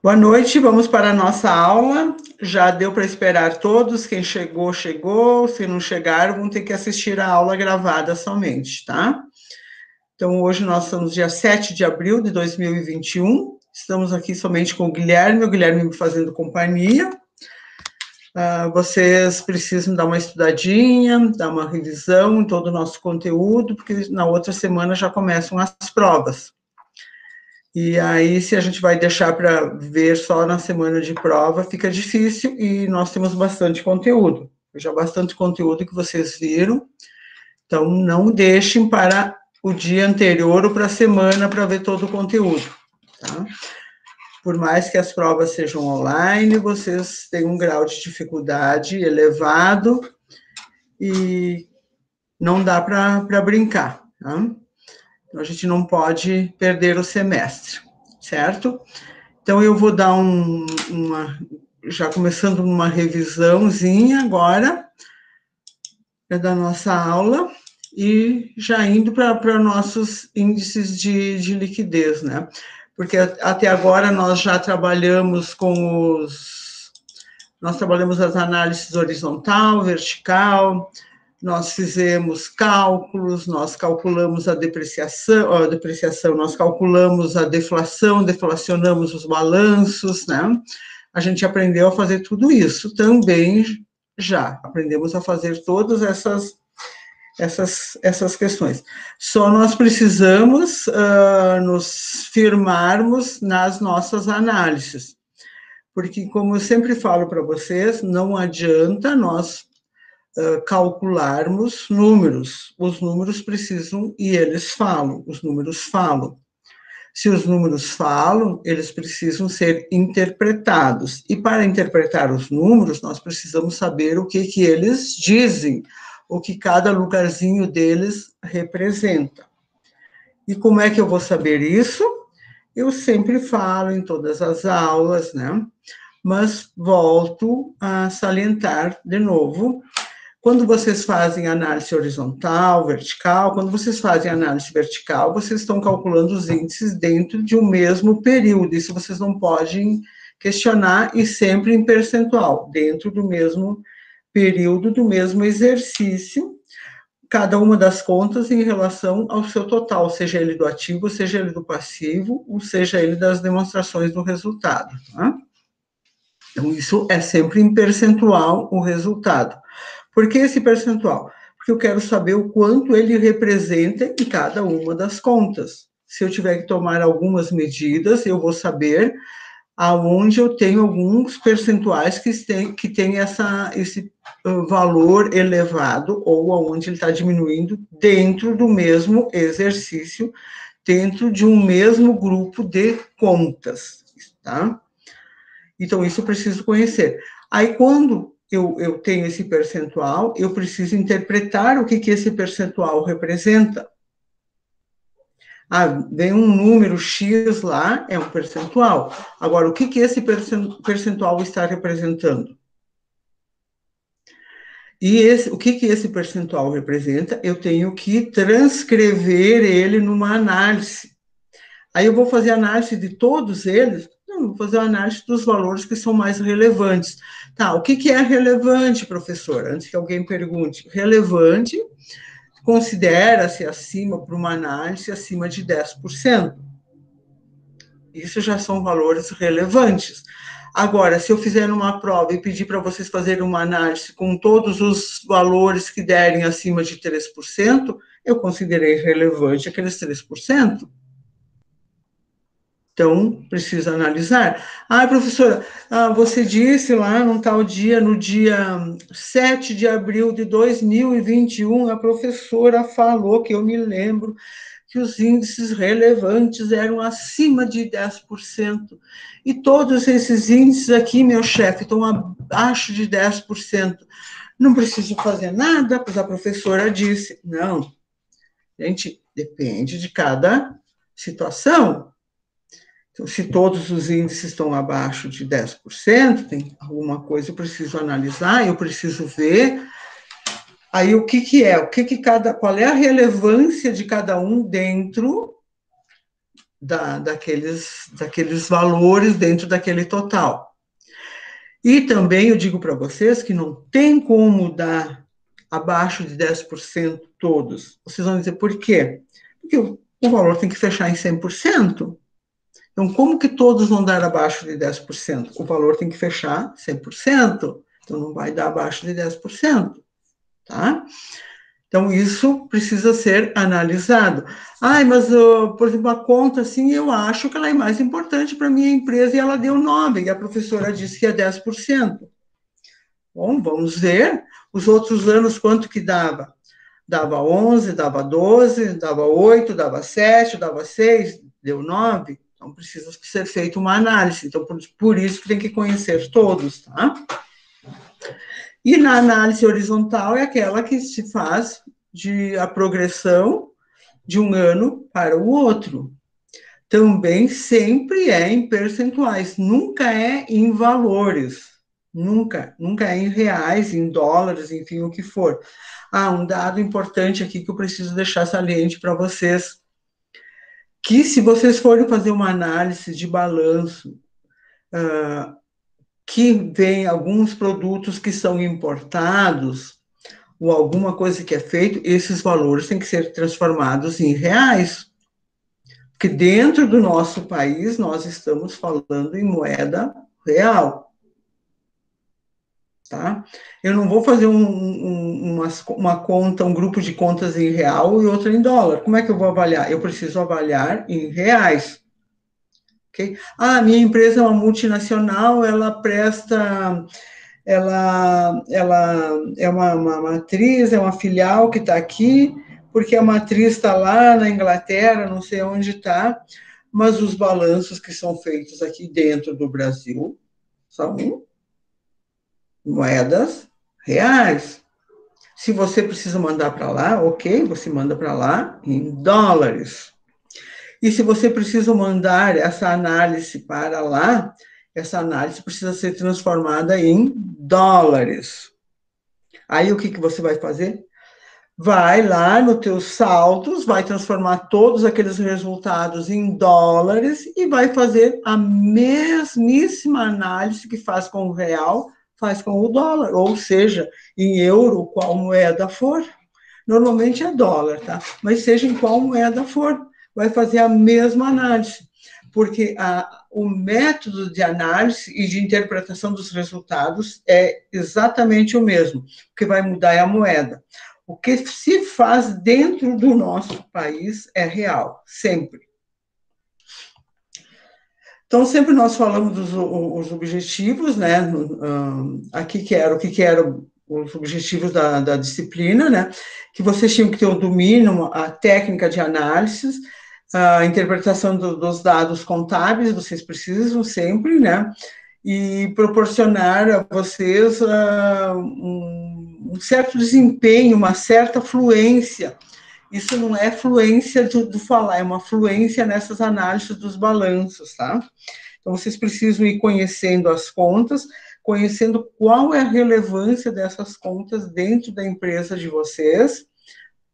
Boa noite, vamos para a nossa aula. Já deu para esperar todos, quem chegou, chegou, se não chegaram, vão ter que assistir a aula gravada somente, tá? Então, hoje nós estamos dia 7 de abril de 2021, estamos aqui somente com o Guilherme me fazendo companhia. Vocês precisam dar uma estudadinha, dar uma revisão em todo o nosso conteúdo, porque na outra semana já começam as provas. E aí, se a gente vai deixar para ver só na semana de prova, fica difícil e nós temos bastante conteúdo. Já bastante conteúdo que vocês viram. Então, não deixem para o dia anterior ou para a semana para ver todo o conteúdo, tá? Por mais que as provas sejam online, vocês têm um grau de dificuldade elevado e não dá para brincar, tá? Então, a gente não pode perder o semestre, certo? Então, eu vou dar já começando uma revisãozinha agora da nossa aula e já indo para nossos índices de liquidez, né? Porque até agora nós já trabalhamos nós trabalhamos as análises horizontal, vertical, nós fizemos cálculos, nós calculamos a depreciação, nós calculamos a deflação, deflacionamos os balanços, né? A gente aprendeu a fazer tudo isso também já. Aprendemos a fazer todas essas questões. Só nós precisamos nos firmarmos nas nossas análises. Porque, como eu sempre falo para vocês, não adianta nós calcularmos números. Os números precisam, e eles falam, os números falam. Se os números falam, eles precisam ser interpretados. E para interpretar os números, nós precisamos saber o que eles dizem, o que cada lugarzinho deles representa. E como é que eu vou saber isso? Eu sempre falo em todas as aulas, né? Mas volto a salientar de novo. Quando vocês fazem análise horizontal, vertical, quando vocês fazem análise vertical, vocês estão calculando os índices dentro de um mesmo período. Isso vocês não podem questionar, e sempre em percentual, dentro do mesmo período, do mesmo exercício, cada uma das contas em relação ao seu total, seja ele do ativo, seja ele do passivo, ou seja ele das demonstrações do resultado, tá? Então, isso é sempre em percentual o resultado. Por que esse percentual? Porque eu quero saber o quanto ele representa em cada uma das contas. Se eu tiver que tomar algumas medidas, eu vou saber aonde eu tenho alguns percentuais que tem esse valor elevado, ou aonde ele está diminuindo dentro do mesmo exercício, dentro de um mesmo grupo de contas, tá? Então, isso eu preciso conhecer. Aí, quando eu tenho esse percentual, eu preciso interpretar o que esse percentual representa. Vem um número X lá, é um percentual. Agora, o que esse percentual está representando? E o que esse percentual representa? Eu tenho que transcrever ele numa análise. Aí eu vou fazer análise de todos eles? Não, vou fazer análise dos valores que são mais relevantes. Tá, o que é relevante, professor? Antes que alguém pergunte. Relevante considera-se acima, para uma análise, acima de 10%. Isso já são valores relevantes. Agora, se eu fizer numa prova e pedir para vocês fazerem uma análise com todos os valores que derem acima de 3%, eu considerei relevante aqueles 3%. Então, precisa analisar. Professora, você disse lá num tal dia, no dia 7 de abril de 2021, a professora falou, que eu me lembro, que os índices relevantes eram acima de 10%. E todos esses índices aqui, meu chefe, estão abaixo de 10%. Não preciso fazer nada, pois a professora disse. Não, gente, depende de cada situação. Então, se todos os índices estão abaixo de 10%, tem alguma coisa eu preciso analisar, eu preciso ver. Aí, qual é a relevância de cada um dentro daqueles valores dentro daquele total. E também eu digo para vocês que não tem como dar abaixo de 10% todos. Vocês vão dizer por quê? Porque o valor tem que fechar em 100%. Então, como que todos vão dar abaixo de 10%? O valor tem que fechar 100%. Então, não vai dar abaixo de 10%. Tá? Então, isso precisa ser analisado. Mas, por exemplo, a conta, assim, eu acho que ela é mais importante para a minha empresa e ela deu 9%, e a professora disse que é 10%. Bom, vamos ver os outros anos quanto que dava. Dava 11, dava 12, dava 8, dava 7, dava 6, deu 9. Então, precisa ser feita uma análise. Então, por isso que tem que conhecer todos, tá? E na análise horizontal é aquela que se faz a progressão de um ano para o outro. Também sempre é em percentuais, nunca é em valores, nunca é em reais, em dólares, enfim, o que for. Um dado importante aqui que eu preciso deixar saliente para vocês, que se vocês forem fazer uma análise de balanço, que vem alguns produtos que são importados, ou alguma coisa que é feito, esses valores têm que ser transformados em reais. Porque dentro do nosso país, nós estamos falando em moeda real. Tá? Eu não vou fazer uma conta, um grupo de contas em real e outra em dólar. Como é que eu vou avaliar? Eu preciso avaliar em reais. Okay? Minha empresa é uma multinacional, ela presta... Ela é uma matriz, é uma filial que está aqui, porque a matriz está lá na Inglaterra, não sei onde está, mas os balanços que são feitos aqui dentro do Brasil são moedas reais. Se você precisa mandar para lá, ok, você manda para lá em dólares. E se você precisa mandar essa análise para lá, essa análise precisa ser transformada em dólares. Aí o que você vai fazer? Vai lá nos teus saldos, vai transformar todos aqueles resultados em dólares e vai fazer a mesmíssima análise que faz com o real, faz com o dólar, ou seja, em euro, qual moeda for. Normalmente é dólar, tá? Mas seja em qual moeda for, vai fazer a mesma análise, porque o método de análise e de interpretação dos resultados é exatamente o mesmo. O que vai mudar é a moeda. O que se faz dentro do nosso país é real, sempre. Então, sempre nós falamos dos objetivos, né? Aqui que eram os objetivos da disciplina, né? Que vocês tinham que ter o domínio, a técnica de análise, a interpretação dos dados contábeis, vocês precisam sempre, né? E proporcionar a vocês um certo desempenho, uma certa fluência. Isso não é fluência do falar, é uma fluência nessas análises dos balanços, tá? Então, vocês precisam ir conhecendo as contas, conhecendo qual é a relevância dessas contas dentro da empresa de vocês,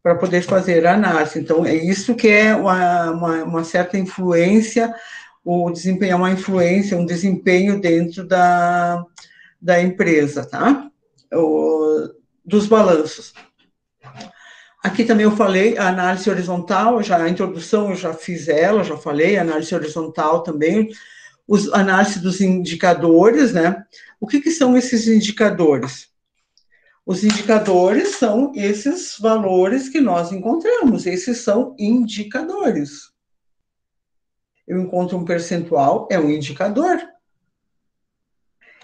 para poder fazer a análise. Então, é isso que é uma certa influência, ou desempenhar uma influência, um desempenho dentro da empresa, tá? Dos balanços. Aqui também eu falei a análise horizontal, a introdução eu já fiz ela, já falei, a análise horizontal também, análise dos indicadores, né? O que são esses indicadores? Os indicadores são esses valores que nós encontramos, esses são indicadores. Eu encontro um percentual, é um indicador.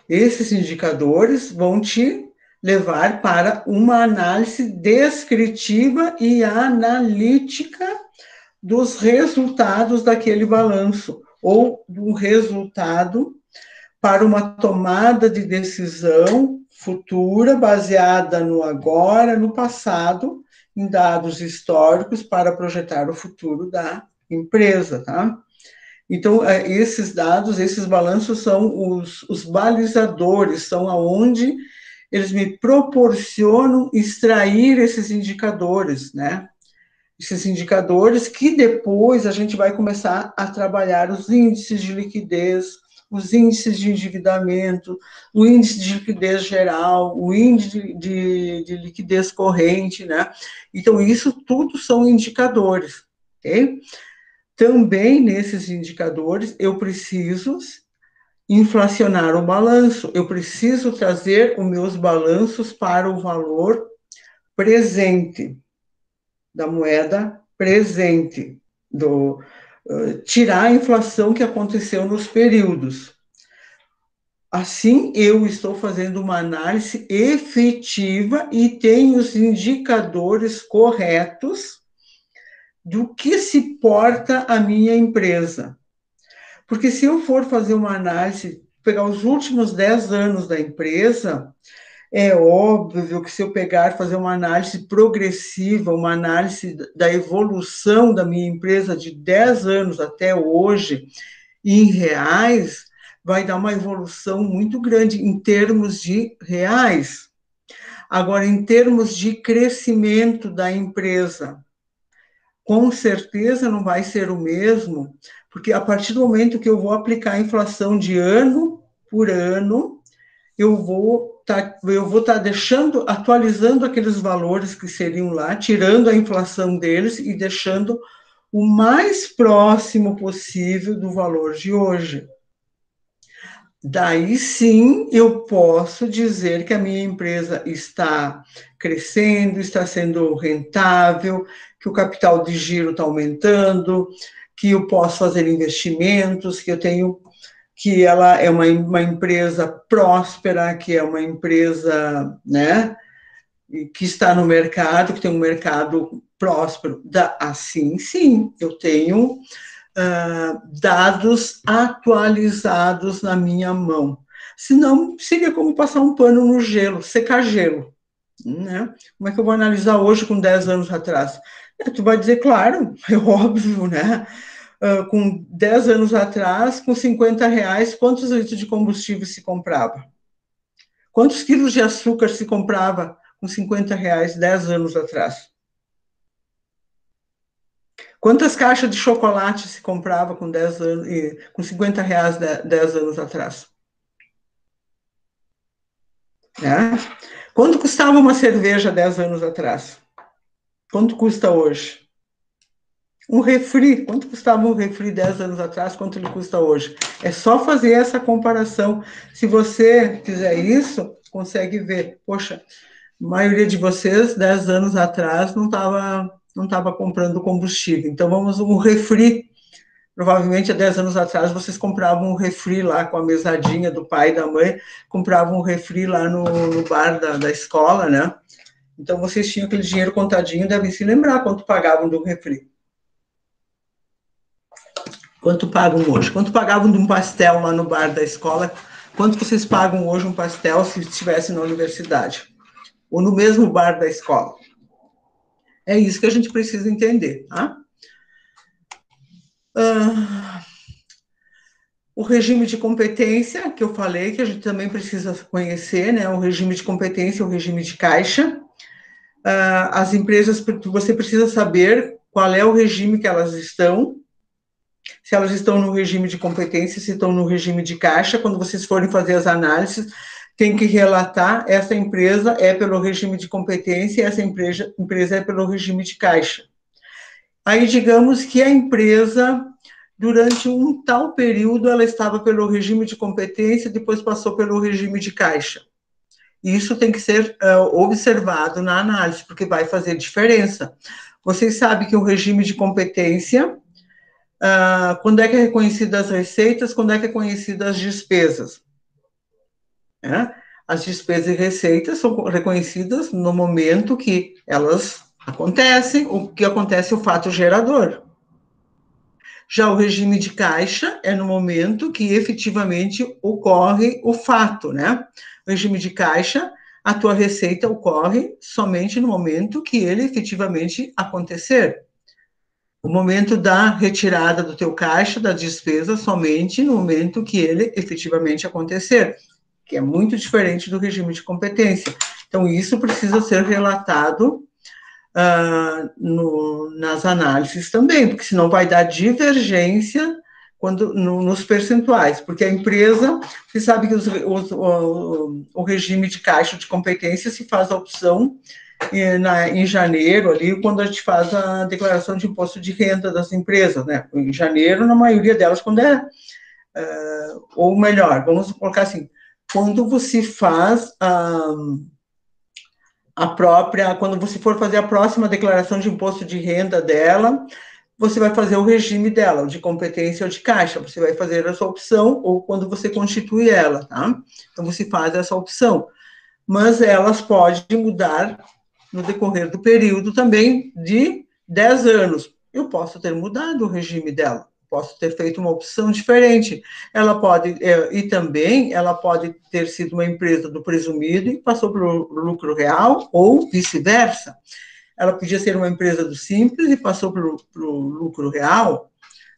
Esses indicadores vão te levar para uma análise descritiva e analítica dos resultados daquele balanço, ou do resultado para uma tomada de decisão futura, baseada no agora, no passado, em dados históricos, para projetar o futuro da empresa, tá? Então, esses dados, esses balanços são os balizadores, são aonde eles me proporcionam extrair esses indicadores, né? Esses indicadores que depois a gente vai começar a trabalhar os índices de liquidez, os índices de endividamento, o índice de liquidez geral, o índice de liquidez corrente, né? Então, isso tudo são indicadores, ok? Também nesses indicadores, eu preciso inflacionar o balanço, eu preciso trazer os meus balanços para o valor presente, da moeda presente, tirar a inflação que aconteceu nos períodos. Assim, eu estou fazendo uma análise efetiva e tenho os indicadores corretos do que se porta a minha empresa. Porque se eu for fazer uma análise, pegar os últimos 10 anos da empresa, é óbvio que se eu pegar, fazer uma análise progressiva, uma análise da evolução da minha empresa de 10 anos até hoje, em reais, vai dar uma evolução muito grande em termos de reais. Agora, em termos de crescimento da empresa, com certeza não vai ser o mesmo, porque a partir do momento que eu vou aplicar a inflação de ano por ano, eu vou estar deixando, atualizando aqueles valores que seriam lá, tirando a inflação deles e deixando o mais próximo possível do valor de hoje. Daí sim eu posso dizer que a minha empresa está crescendo, está sendo rentável, que o capital de giro está aumentando, que eu posso fazer investimentos, que eu tenho, que ela é uma empresa próspera, que é uma empresa, né, que está no mercado, que tem um mercado próspero. Assim, sim, eu tenho dados atualizados na minha mão. Senão, seria como passar um pano no gelo, secar gelo. Né? Como é que eu vou analisar hoje com 10 anos atrás? Tu vai dizer, claro, é óbvio, né? Com 10 anos atrás, com 50 reais, quantos litros de combustível se comprava? Quantos quilos de açúcar se comprava com 50 reais 10 anos atrás? Quantas caixas de chocolate se comprava com 10 anos, com 50 reais 10 anos atrás? Né? Quanto custava uma cerveja 10 anos atrás? Quanto custa hoje? Um refri, quanto custava um refri 10 anos atrás, quanto ele custa hoje? É só fazer essa comparação. Se você fizer isso, consegue ver. Poxa, a maioria de vocês, 10 anos atrás, não estava comprando combustível. Então, vamos um refri. Provavelmente, há 10 anos atrás, vocês compravam um refri lá com a mesadinha do pai e da mãe, compravam um refri lá no bar da escola, né? Então, vocês tinham aquele dinheiro contadinho, devem se lembrar quanto pagavam do refri. Quanto pagam hoje? Quanto pagavam de um pastel lá no bar da escola? Quanto vocês pagam hoje um pastel se estivesse na universidade? Ou no mesmo bar da escola? É isso que a gente precisa entender, tá? O regime de competência, que eu falei, que a gente também precisa conhecer, né? O regime de competência e o regime de caixa. As empresas, você precisa saber qual é o regime que elas estão, se elas estão no regime de competência, se estão no regime de caixa. Quando vocês forem fazer as análises, tem que relatar, essa empresa é pelo regime de competência e essa empresa é pelo regime de caixa. Aí, digamos que a empresa, durante um tal período, ela estava pelo regime de competência, depois passou pelo regime de caixa. Isso tem que ser observado na análise, porque vai fazer diferença. Vocês sabem que o regime de competência, quando é que é reconhecidas as receitas, quando é que é reconhecidas as despesas? As despesas e receitas são reconhecidas no momento que elas acontecem, o que acontece é o fato gerador. Já o regime de caixa é no momento que efetivamente ocorre o fato, né? O regime de caixa, a tua receita ocorre somente no momento que ele efetivamente acontecer. O momento da retirada do teu caixa, da despesa, somente no momento que ele efetivamente acontecer, que é muito diferente do regime de competência. Então, isso precisa ser relatado nas análises também, porque senão vai dar divergência nos percentuais, porque a empresa, você sabe que o regime de caixa de competência se faz a opção em janeiro, ali, quando a gente faz a declaração de imposto de renda das empresas, né? Em janeiro, na maioria delas, quando ou melhor, vamos colocar assim, quando você faz quando você for fazer a próxima declaração de imposto de renda dela, você vai fazer o regime dela, de competência ou de caixa, você vai fazer essa opção, ou quando você constitui ela, tá? Então, você faz essa opção. Mas elas podem mudar no decorrer do período também de 10 anos. Eu posso ter mudado o regime dela, posso ter feito uma opção diferente. Ela pode, e também ela pode ter sido uma empresa do presumido e passou para o lucro real, ou vice-versa. Ela podia ser uma empresa do simples e passou para o lucro real.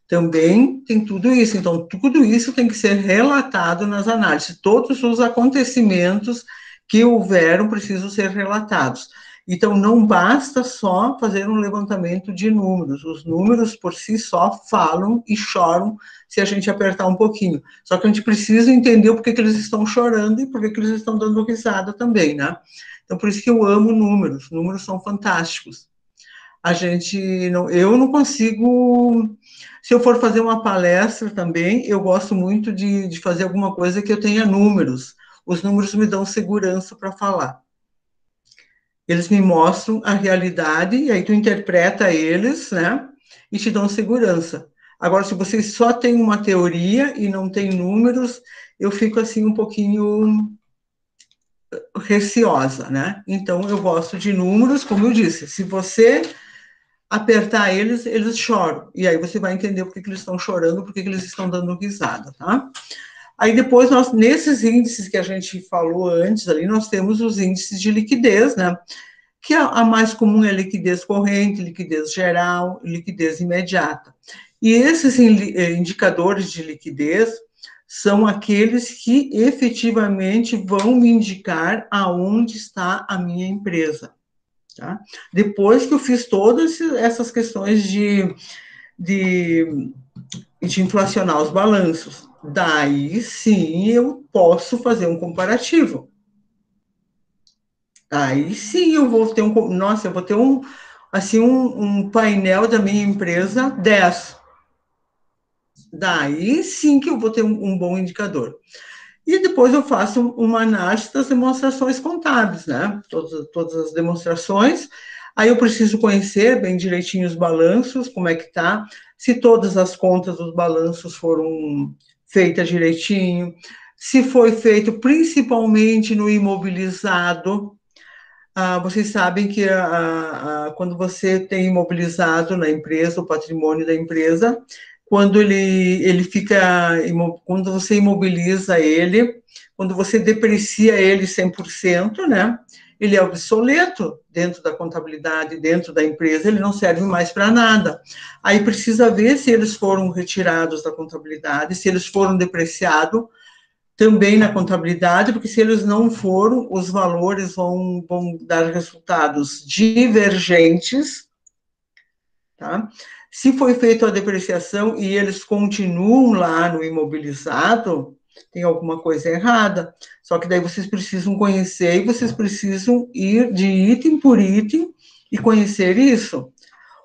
Também tem tudo isso. Então, tudo isso tem que ser relatado nas análises. Todos os acontecimentos que houveram precisam ser relatados. Então, não basta só fazer um levantamento de números. Os números, por si só, falam e choram se a gente apertar um pouquinho. Só que a gente precisa entender o porquê que eles estão chorando e porquê que eles estão dando risada também, né? Então, por isso que eu amo números. Números são fantásticos. Eu não consigo... Se eu for fazer uma palestra também, eu gosto muito de fazer alguma coisa que eu tenha números. Os números me dão segurança para falar. Eles me mostram a realidade, e aí tu interpreta eles, né? E te dão segurança. Agora, se você só tem uma teoria e não tem números, eu fico assim um pouquinho receosa, né? Então, eu gosto de números, como eu disse. Se você apertar eles, eles choram. E aí você vai entender por que eles estão chorando, por que eles estão dando risada, tá? Aí depois, nesses índices que a gente falou antes ali, nós temos os índices de liquidez, né? Que a mais comum é a liquidez corrente, liquidez geral, liquidez imediata. E esses indicadores de liquidez são aqueles que efetivamente vão me indicar aonde está a minha empresa. Tá? Depois que eu fiz todas essas questões de inflacionar os balanços, daí sim eu posso fazer um comparativo. Aí sim eu vou ter eu vou ter um painel da minha empresa 10. Daí sim que eu vou ter um bom indicador. E depois eu faço uma análise das demonstrações contábeis, né? Todas as demonstrações. Aí eu preciso conhecer bem direitinho os balanços, como é que tá, se todas as contas dos balanços foram feitas direitinho, se foi feito principalmente no imobilizado. Vocês sabem que quando você tem imobilizado na empresa, o patrimônio da empresa, quando ele fica, quando você imobiliza ele, quando você deprecia ele 100%, né? Ele é obsoleto dentro da contabilidade, dentro da empresa, ele não serve mais para nada. Aí precisa ver se eles foram retirados da contabilidade, se eles foram depreciados, também na contabilidade, porque se eles não foram, os valores vão dar resultados divergentes, tá? Se foi feita a depreciação e eles continuam lá no imobilizado, tem alguma coisa errada. Só que daí vocês precisam conhecer e vocês precisam ir de item por item e conhecer isso.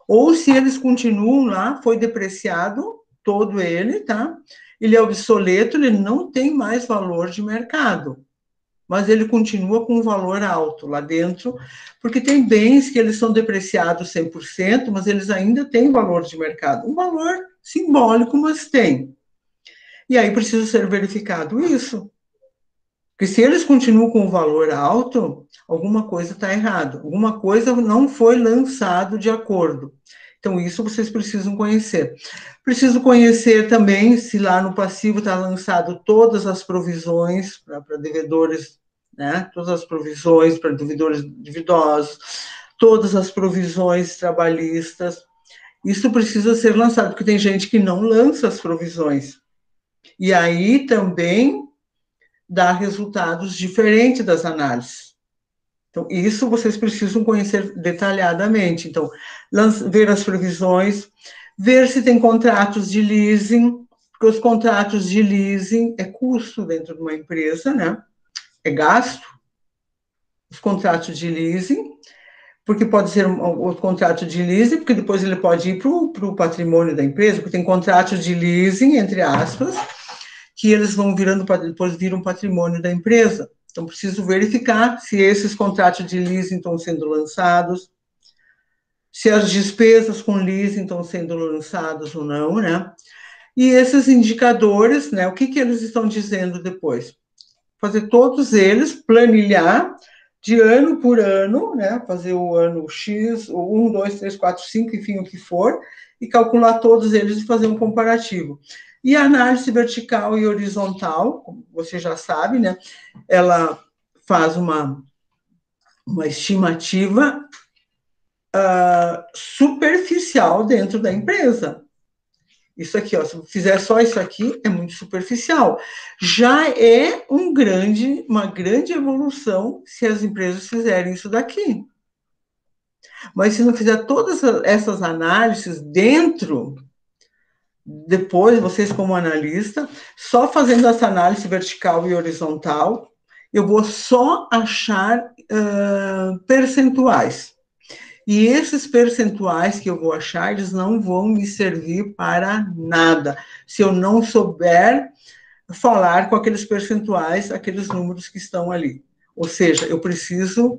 Ou se eles continuam lá, foi depreciado todo ele, tá? Ele é obsoleto, ele não tem mais valor de mercado, mas ele continua com um valor alto lá dentro, porque tem bens que eles são depreciados 100%, mas eles ainda têm valor de mercado, um valor simbólico, mas tem. E aí precisa ser verificado isso. Porque se eles continuam com o valor alto, alguma coisa está errado, alguma coisa não foi lançado de acordo. Então, isso vocês precisam conhecer. Preciso conhecer também se lá no passivo está lançado todas as provisões para devedores, né? Todas as provisões para devedores duvidosos, todas as provisões trabalhistas. Isso precisa ser lançado, porque tem gente que não lança as provisões. E aí também dá resultados diferentes das análises. Então, isso vocês precisam conhecer detalhadamente. Então, ver as previsões, ver se tem contratos de leasing, porque os contratos de leasing é custo dentro de uma empresa, né? É gasto. Os contratos de leasing, porque pode ser o contrato de leasing, porque depois ele pode ir para o patrimônio da empresa, porque tem contratos de leasing, entre aspas, que eles vão virando, depois viram patrimônio da empresa. Então, preciso verificar se esses contratos de leasing estão sendo lançados, se as despesas com leasing estão sendo lançadas ou não, né? E esses indicadores, né? O que eles estão dizendo depois? Fazer todos eles, planilhar de ano por ano, né? Fazer o ano X, o 1, 2, 3, 4, 5, enfim, o que for, e calcular todos eles e fazer um comparativo. E a análise vertical e horizontal, como você já sabe, né? Ela faz uma estimativa superficial dentro da empresa. Isso aqui, ó, se eu fizer só isso aqui, é muito superficial. Já é uma grande evolução se as empresas fizerem isso daqui. Mas se não fizer todas essas análises dentro, depois, vocês como analista, só fazendo essa análise vertical e horizontal, eu vou só achar percentuais. E esses percentuais que eu vou achar, eles não vão me servir para nada, se eu não souber falar com aqueles percentuais, aqueles números que estão ali. Ou seja, eu preciso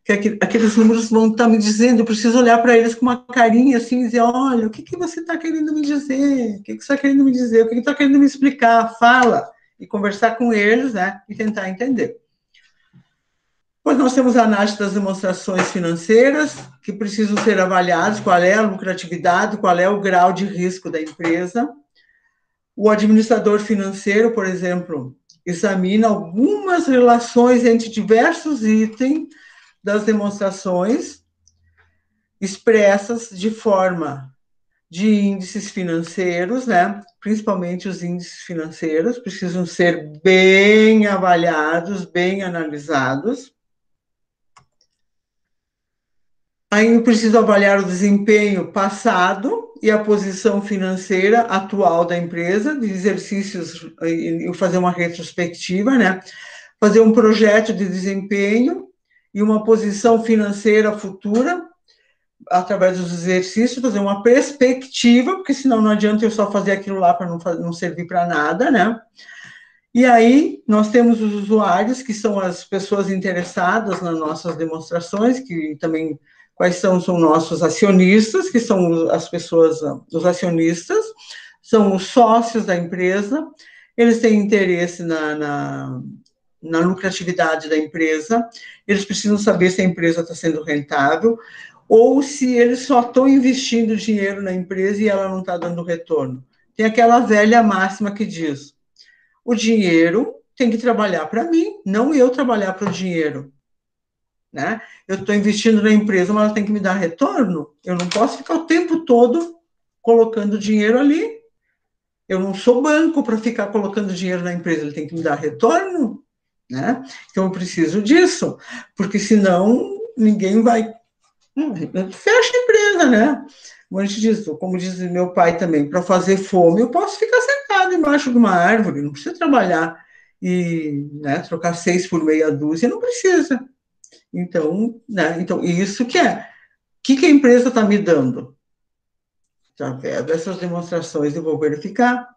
que aqueles números vão estar me dizendo, eu preciso olhar para eles com uma carinha assim e dizer, olha, o que você está querendo me dizer? O que você está querendo me dizer? O que está querendo me explicar? Fala! E conversar com eles, né? E tentar entender. Depois nós temos a análise das demonstrações financeiras, que precisam ser avaliadas, qual é a lucratividade, qual é o grau de risco da empresa. O administrador financeiro, por exemplo, examina algumas relações entre diversos itens das demonstrações, expressas de forma de índices financeiros, né? Principalmente os índices financeiros, precisam ser bem avaliados, bem analisados. Ainda preciso avaliar o desempenho passado e a posição financeira atual da empresa, de exercícios, e fazer uma retrospectiva, né? Fazer um projeto de desempenho e uma posição financeira futura, através dos exercícios, fazer uma perspectiva, porque senão não adianta eu só fazer aquilo lá para não servir para nada, né? E aí, nós temos os usuários, que são as pessoas interessadas nas nossas demonstrações, que também, quais são nossos acionistas, que são as pessoas, os acionistas, são os sócios da empresa, eles têm interesse na lucratividade da empresa, eles precisam saber se a empresa está sendo rentável, ou se eles só estão investindo dinheiro na empresa e ela não está dando retorno. Tem aquela velha máxima que diz, o dinheiro tem que trabalhar para mim, não eu trabalhar para o dinheiro. Né? Eu estou investindo na empresa, mas ela tem que me dar retorno. Eu não posso ficar o tempo todo colocando dinheiro ali. Eu não sou banco para ficar colocando dinheiro na empresa, ele tem que me dar retorno. Né? Então, eu preciso disso, porque senão ninguém vai... fecha a empresa, né? Como diz meu pai também, para fazer fome, eu posso ficar sentado embaixo de uma árvore, não precisa trabalhar e, né, trocar 6 por meia dúzia, não precisa. Então, né, então isso que é. O que a empresa está me dando? Através dessas demonstrações eu vou verificar.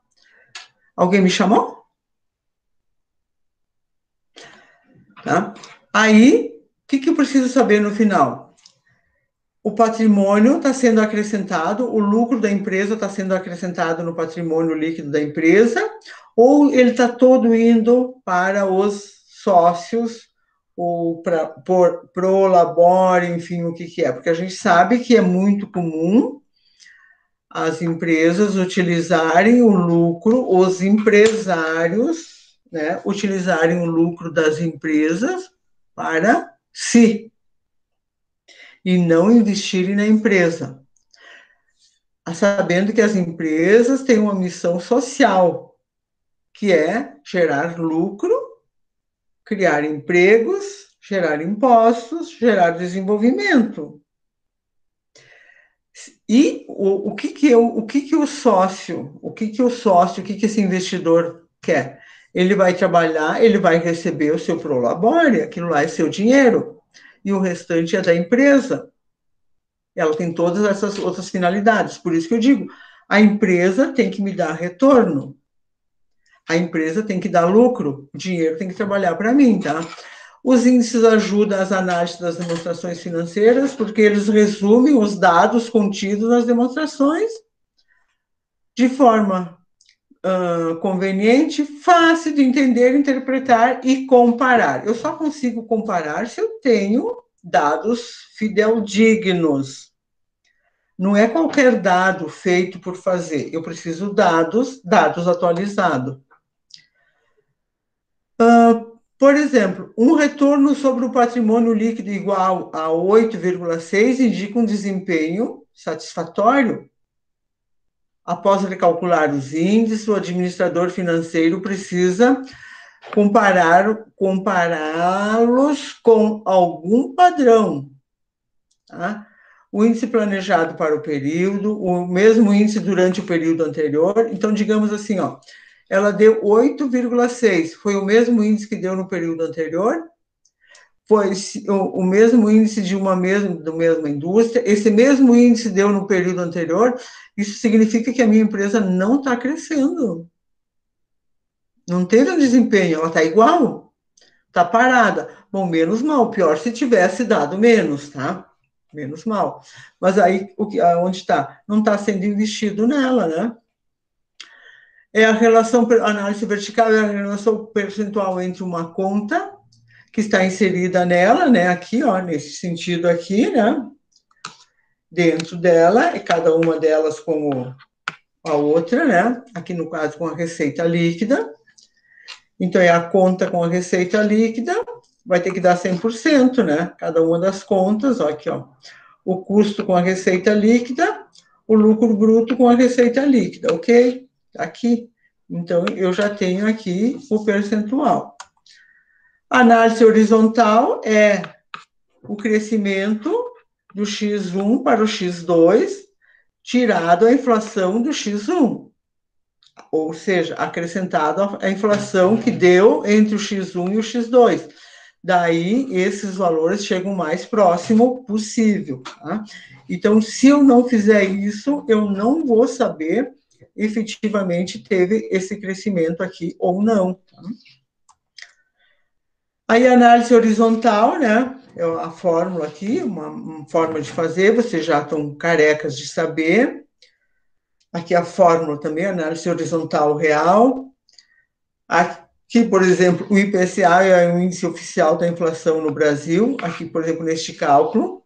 Alguém me chamou? Tá? Aí, o que eu preciso saber no final? O patrimônio está sendo acrescentado, o lucro da empresa está sendo acrescentado no patrimônio líquido da empresa, ou ele está todo indo para os sócios, ou para pro labore, enfim, o que é? Porque a gente sabe que é muito comum as empresas utilizarem o lucro, os empresários, né, utilizarem o lucro das empresas para si e não investirem na empresa, sabendo que as empresas têm uma missão social, que é gerar lucro, criar empregos, gerar impostos, gerar desenvolvimento. E o que o sócio, o que esse investidor quer? Ele vai trabalhar, ele vai receber o seu prolabore, aquilo lá é seu dinheiro, e o restante é da empresa. Ela tem todas essas outras finalidades. Por isso que eu digo, a empresa tem que me dar retorno. A empresa tem que dar lucro, o dinheiro tem que trabalhar para mim, tá? Os índices ajudam as análises das demonstrações financeiras, porque eles resumem os dados contidos nas demonstrações de forma conveniente, fácil de entender, interpretar e comparar. Eu só consigo comparar se eu tenho dados fideldignos. Não é qualquer dado feito por fazer. Eu preciso dados atualizados. Por exemplo, um retorno sobre o patrimônio líquido igual a 8,6 indica um desempenho satisfatório. Após recalcular os índices, o administrador financeiro precisa compará-los com algum padrão. Tá? O índice planejado para o período, o mesmo índice durante o período anterior. Então, digamos assim, ó, ela deu 8,6, foi o mesmo índice que deu no período anterior, foi o mesmo índice de uma mesma indústria, esse mesmo índice deu no período anterior, isso significa que a minha empresa não está crescendo. Não teve um desempenho, ela está igual, está parada. Bom, menos mal, pior se tivesse dado menos, tá? Menos mal. Mas aí, onde está? Não está sendo investido nela, né? É a relação, a análise vertical é a relação percentual entre uma conta que está inserida nela, né, aqui, ó, nesse sentido aqui, né, dentro dela, e cada uma delas com a outra, né, aqui no caso com a receita líquida. Então, é a conta com a receita líquida, vai ter que dar 100%, né, cada uma das contas, ó, aqui, ó, o custo com a receita líquida, o lucro bruto com a receita líquida, ok? Aqui. Então, eu já tenho aqui o percentual. A análise horizontal é o crescimento do X1 para o X2, tirado a inflação do X1. Ou seja, acrescentado a inflação que deu entre o X1 e o X2. Daí, esses valores chegam o mais próximo possível. Tá? Então, se eu não fizer isso, eu não vou saber efetivamente teve esse crescimento aqui ou não. Tá? Aí, a análise horizontal, né? É a fórmula aqui, uma forma de fazer, vocês já estão carecas de saber. Aqui a fórmula também, análise horizontal real. Aqui, por exemplo, o IPCA é o índice oficial da inflação no Brasil. Aqui, por exemplo, neste cálculo,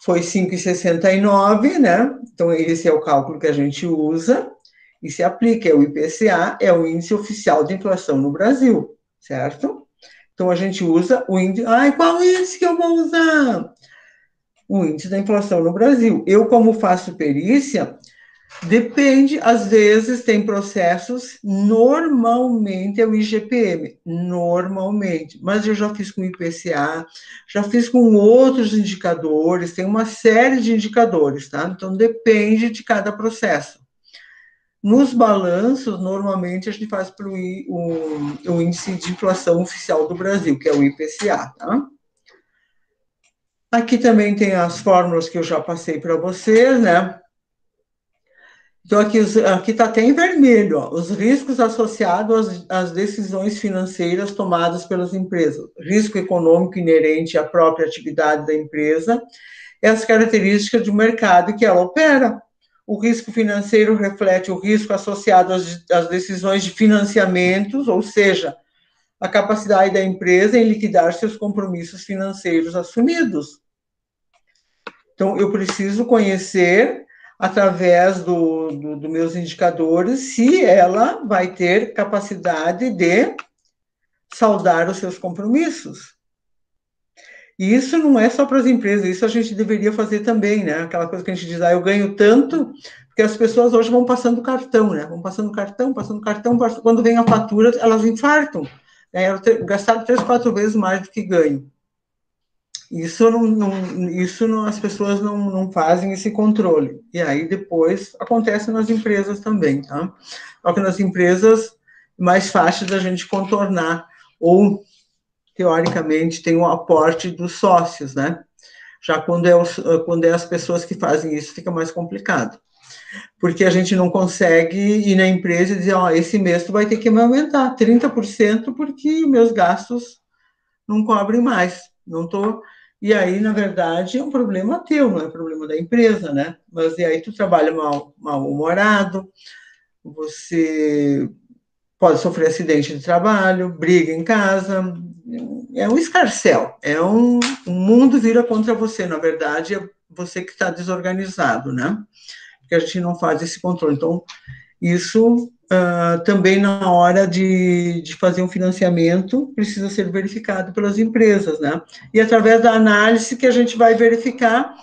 foi 5,69, né? Então, esse é o cálculo que a gente usa e se aplica. O IPCA é o índice oficial de inflação no Brasil, certo? Então, a gente usa o índice... qual índice que eu vou usar? O índice da inflação no Brasil. Eu, como faço perícia, depende, às vezes, tem processos, normalmente é o IGPM, normalmente. Mas eu já fiz com o IPCA, já fiz com outros indicadores, tem uma série de indicadores, tá? Então, depende de cada processo. Nos balanços, normalmente, a gente faz pelo o índice de inflação oficial do Brasil, que é o IPCA, tá? Aqui também tem as fórmulas que eu já passei para vocês, né? Então, aqui está até em vermelho, ó, os riscos associados às decisões financeiras tomadas pelas empresas. Risco econômico inerente à própria atividade da empresa e as características do mercado que ela opera. O risco financeiro reflete o risco associado às decisões de financiamentos, ou seja, a capacidade da empresa em liquidar seus compromissos financeiros assumidos. Então, eu preciso conhecer, através dos meus indicadores, se ela vai ter capacidade de saldar os seus compromissos. E isso não é só para as empresas, isso a gente deveria fazer também, né? Aquela coisa que a gente diz, eu ganho tanto, porque as pessoas hoje vão passando cartão, né? Vão passando cartão, quando vem a fatura, elas infartam. Elas gastaram 3, 4 vezes mais do que ganham. As pessoas não fazem esse controle. E aí depois acontece nas empresas também, tá? Só que nas empresas mais fácil da gente contornar, ou teoricamente tem o aporte dos sócios, né? Já quando é as pessoas que fazem isso, fica mais complicado. Porque a gente não consegue ir na empresa e dizer, ó, esse mês tu vai ter que me aumentar 30% porque meus gastos não cobrem mais. Não tô. E aí, na verdade, é um problema teu, não é problema da empresa, né? Mas e aí tu trabalha mal-humorado, você pode sofrer acidente de trabalho, briga em casa, é um escarcéu, um mundo vira contra você, na verdade, é você que está desorganizado, né? Porque a gente não faz esse controle. Então, isso também na hora de fazer um financiamento precisa ser verificado pelas empresas, né? E através da análise que a gente vai verificar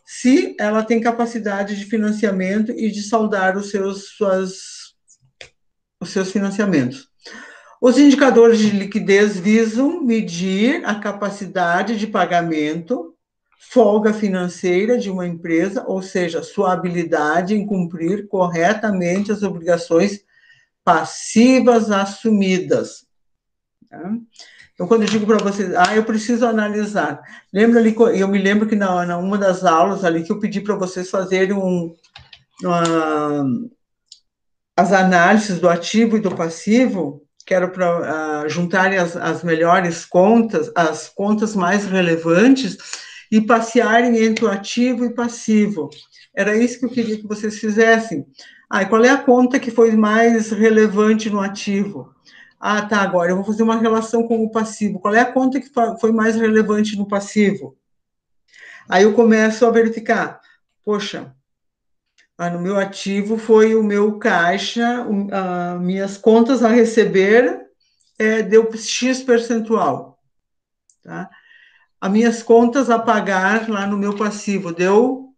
se ela tem capacidade de financiamento e de saldar os seus financiamentos. Os indicadores de liquidez visam medir a capacidade de pagamento, folga financeira de uma empresa, ou seja, sua habilidade em cumprir corretamente as obrigações passivas assumidas. Tá? Então, quando eu digo para vocês, eu preciso analisar. Lembra ali, eu me lembro que na uma das aulas ali que eu pedi para vocês fazerem as análises do ativo e do passivo, que era para juntarem as melhores contas, as contas mais relevantes, e passearem entre o ativo e passivo. Era isso que eu queria que vocês fizessem. E qual é a conta que foi mais relevante no ativo? Tá, agora eu vou fazer uma relação com o passivo. Qual é a conta que foi mais relevante no passivo? Aí eu começo a verificar. Poxa, no meu ativo foi o meu caixa, minhas contas a receber deu X percentual. Tá? As minhas contas a pagar lá no meu passivo deu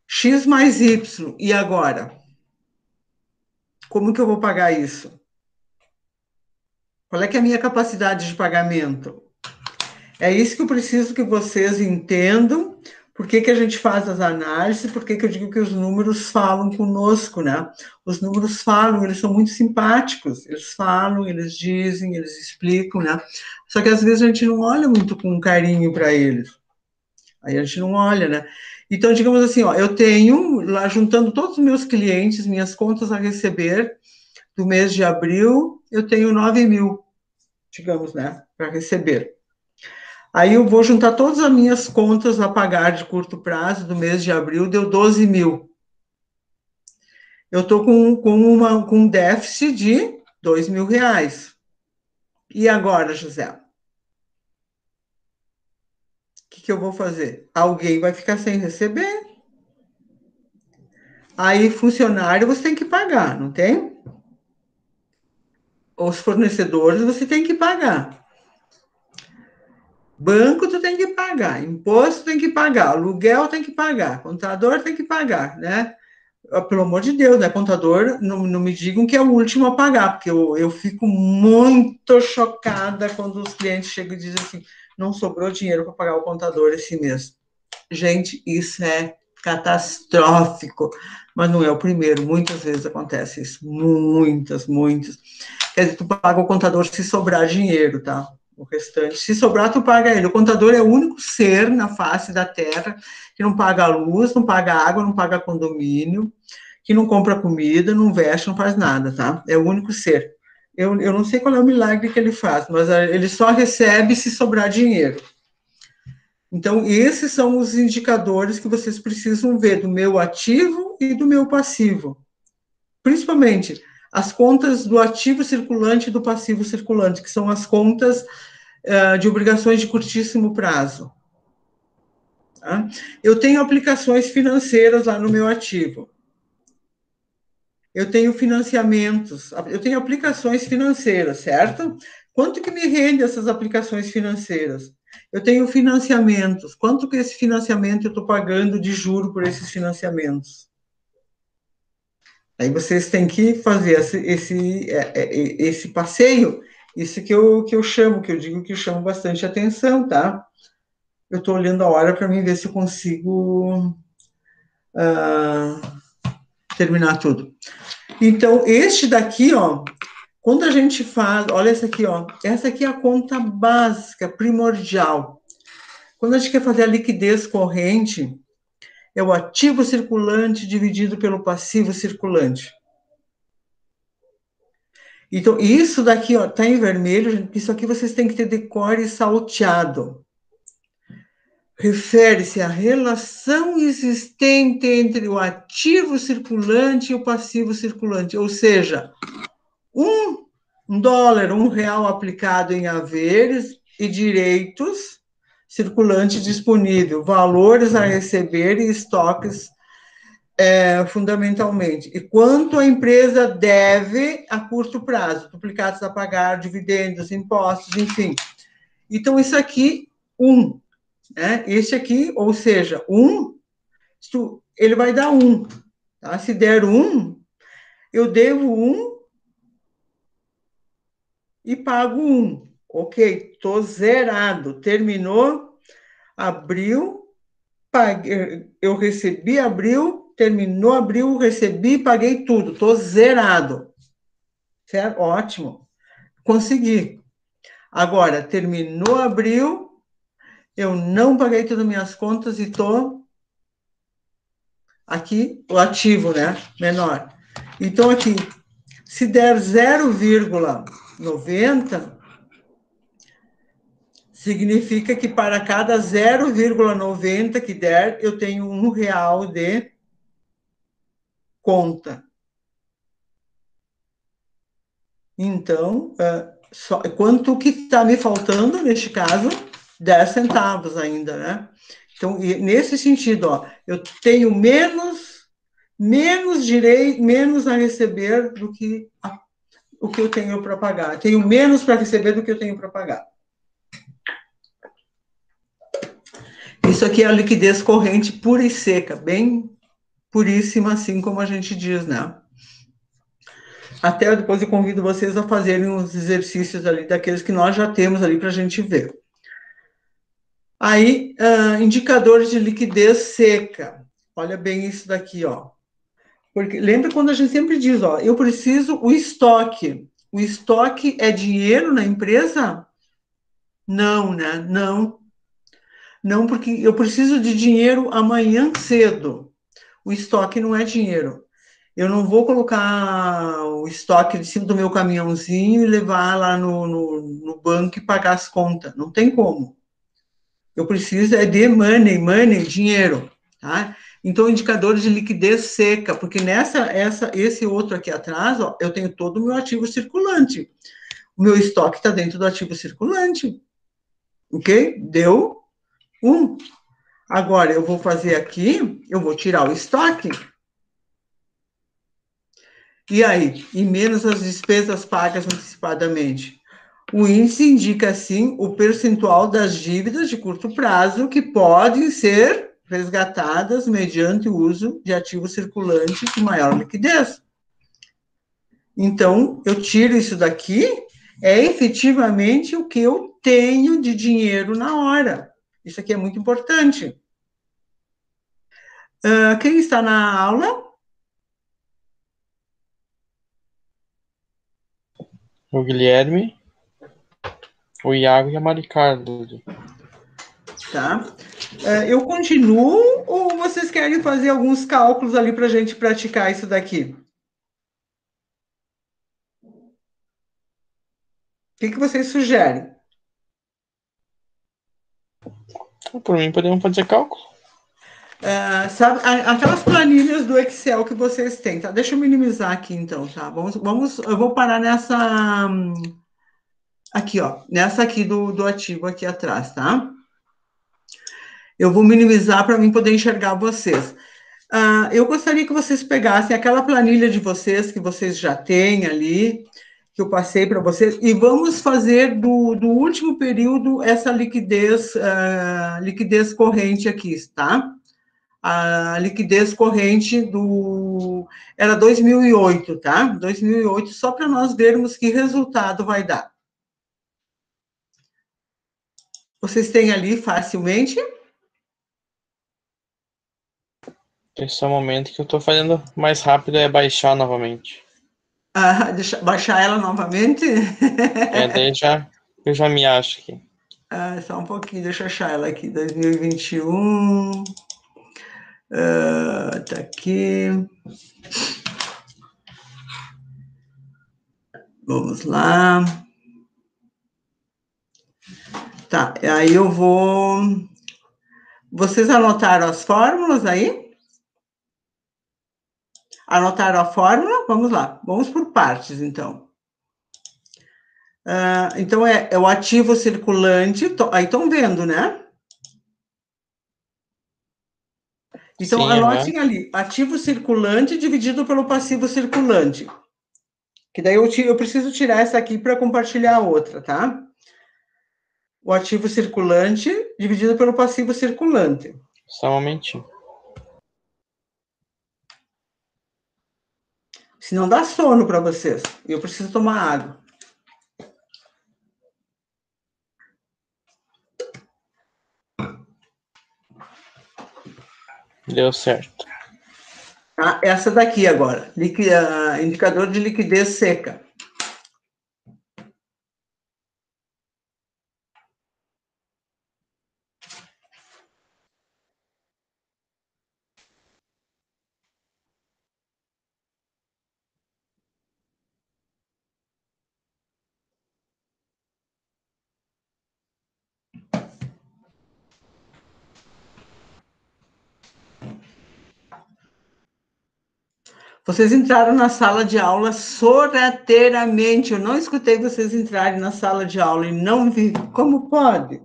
X mais Y. E agora? Como que eu vou pagar isso? Qual é que é a minha capacidade de pagamento? É isso que eu preciso que vocês entendam. Por que a gente faz as análises? Por que eu digo que os números falam conosco, né? Os números falam, eles são muito simpáticos. Eles falam, eles dizem, eles explicam, né? Só que às vezes a gente não olha muito com carinho para eles. Aí a gente não olha, né? Então, digamos assim, eu tenho, lá juntando todos os meus clientes, minhas contas a receber, do mês de abril, eu tenho 9 mil, digamos, né? Para receber. Aí eu vou juntar todas as minhas contas a pagar de curto prazo do mês de abril, deu 12 mil. Eu estou com um déficit de 2 mil reais. E agora, José? O que eu vou fazer? Alguém vai ficar sem receber. Aí, funcionário, você tem que pagar, não tem? Os fornecedores, você tem que pagar. Banco, tu tem que pagar. Imposto, tem que pagar. Aluguel, tem que pagar. Contador, tem que pagar, né? Pelo amor de Deus, né? Contador, não me digam que é o último a pagar, porque eu fico muito chocada quando os clientes chegam e dizem assim, não sobrou dinheiro para pagar o contador esse mês. Gente, isso é catastrófico, mas não é o primeiro, muitas vezes acontece isso, muitas. Quer dizer, tu paga o contador se sobrar dinheiro, tá? O restante, se sobrar, tu paga ele. O contador é o único ser na face da Terra que não paga luz, não paga água, não paga condomínio, que não compra comida, não veste, não faz nada, tá? É o único ser. Eu não sei qual é o milagre que ele faz, mas ele só recebe se sobrar dinheiro. Então, esses são os indicadores que vocês precisam ver do meu ativo e do meu passivo. Principalmente as contas do ativo circulante e do passivo circulante, que são as contas de obrigações de curtíssimo prazo. Tá? Eu tenho aplicações financeiras lá no meu ativo. Eu tenho financiamentos, eu tenho aplicações financeiras, certo? Quanto que me rende essas aplicações financeiras? Eu tenho financiamentos. Quanto que esse financiamento eu estou pagando de juro por esses financiamentos? Aí vocês têm que fazer esse passeio, isso que eu chamo, que eu digo que chama bastante atenção, tá? Eu estou olhando a hora para mim ver se eu consigo terminar tudo. Então, este daqui, ó, quando a gente faz, olha essa aqui, ó, essa aqui é a conta básica, primordial. Quando a gente quer fazer a liquidez corrente, é o ativo circulante dividido pelo passivo circulante. Então, isso daqui, ó, tá em vermelho, isso aqui vocês têm que ter decore salteado. Refere-se à relação existente entre o ativo circulante e o passivo circulante, ou seja, um dólar, R$ 1 aplicado em haveres e direitos circulante disponível, valores a receber e estoques fundamentalmente. E quanto a empresa deve a curto prazo, duplicados a pagar, dividendos, impostos, enfim. Então, isso aqui, né? Este aqui, ou seja, ele vai dar 1. Tá? Se der 1, eu devo 1 e pago 1. Ok, estou zerado. Terminou, abril, paguei, eu recebi abril, terminou abril, recebi, paguei tudo. Estou zerado. Certo? Ótimo. Consegui. Agora, terminou abril, eu não paguei todas as minhas contas e estou aqui, o ativo, né? Menor. Então, aqui, se der 0,90, significa que para cada 0,90 que der, eu tenho R$ 1 de conta. Então, quanto que está me faltando, neste caso? 10 centavos ainda, né? Então, nesse sentido, ó, eu tenho menos direito, menos a receber do que o que eu tenho para pagar. Tenho menos para receber do que eu tenho para pagar. Isso aqui é a liquidez corrente pura e seca, bem puríssima, assim como a gente diz, né? Até depois eu convido vocês a fazerem os exercícios ali, daqueles que nós já temos ali para a gente ver. Aí, indicadores de liquidez seca. Olha bem isso daqui, ó. Porque lembra quando a gente sempre diz, ó, eu preciso o estoque. O estoque é dinheiro na empresa? Não, né? Não. Não, porque eu preciso de dinheiro amanhã cedo. O estoque não é dinheiro. Eu não vou colocar o estoque de cima do meu caminhãozinho e levar lá no banco e pagar as contas. Não tem como. Eu preciso de money, dinheiro, tá? Então, indicadores de liquidez seca, porque esse outro aqui atrás, ó, eu tenho todo o meu ativo circulante. O meu estoque está dentro do ativo circulante. Ok? Deu 1. Agora, eu vou fazer aqui, eu vou tirar o estoque. E aí? E menos as despesas pagas antecipadamente. O índice indica, assim, o percentual das dívidas de curto prazo que podem ser resgatadas mediante o uso de ativo circulante de maior liquidez. Então, eu tiro isso daqui, é efetivamente o que eu tenho de dinheiro na hora. Isso aqui é muito importante. Quem está na aula? O Guilherme, o Iago e a Mari Carla. Tá? Eu continuo ou vocês querem fazer alguns cálculos ali para a gente praticar isso daqui? O que vocês sugerem? Por mim, podemos fazer cálculo. Sabe, aquelas planilhas do Excel que vocês têm, tá? Deixa eu minimizar aqui, então, tá? Eu vou parar nessa... Aqui, ó. Nessa aqui do ativo aqui atrás, tá? Eu vou minimizar para mim poder enxergar vocês. Eu gostaria que vocês pegassem aquela planilha de vocês, que vocês já têm ali, que eu passei para vocês, e vamos fazer do último período essa liquidez corrente aqui, tá? A liquidez corrente era 2008, tá? 2008, só para nós vermos que resultado vai dar. Vocês têm ali facilmente? Esse é o momento que eu tô fazendo mais rápido é baixar novamente. Deixa, baixar ela novamente? Daí eu já me acho aqui. Só um pouquinho, deixa eu achar ela aqui. 2021. Tá aqui. Vamos lá. Tá, aí eu vou. Vocês anotaram as fórmulas aí? Anotaram a fórmula? Vamos lá, vamos por partes, então. Então, é o ativo circulante, aí estão vendo, né? Então, Sim, aham. anotem ali, ativo circulante dividido pelo passivo circulante. Que daí eu preciso tirar essa aqui para compartilhar a outra, tá? O ativo circulante dividido pelo passivo circulante. Só um momentinho. Senão dá sono para vocês. Eu preciso tomar água. Deu certo. Essa daqui agora, indicador de liquidez seca. Vocês entraram na sala de aula sorrateiramente. Eu não escutei vocês entrarem na sala de aula e não vi. Como pode?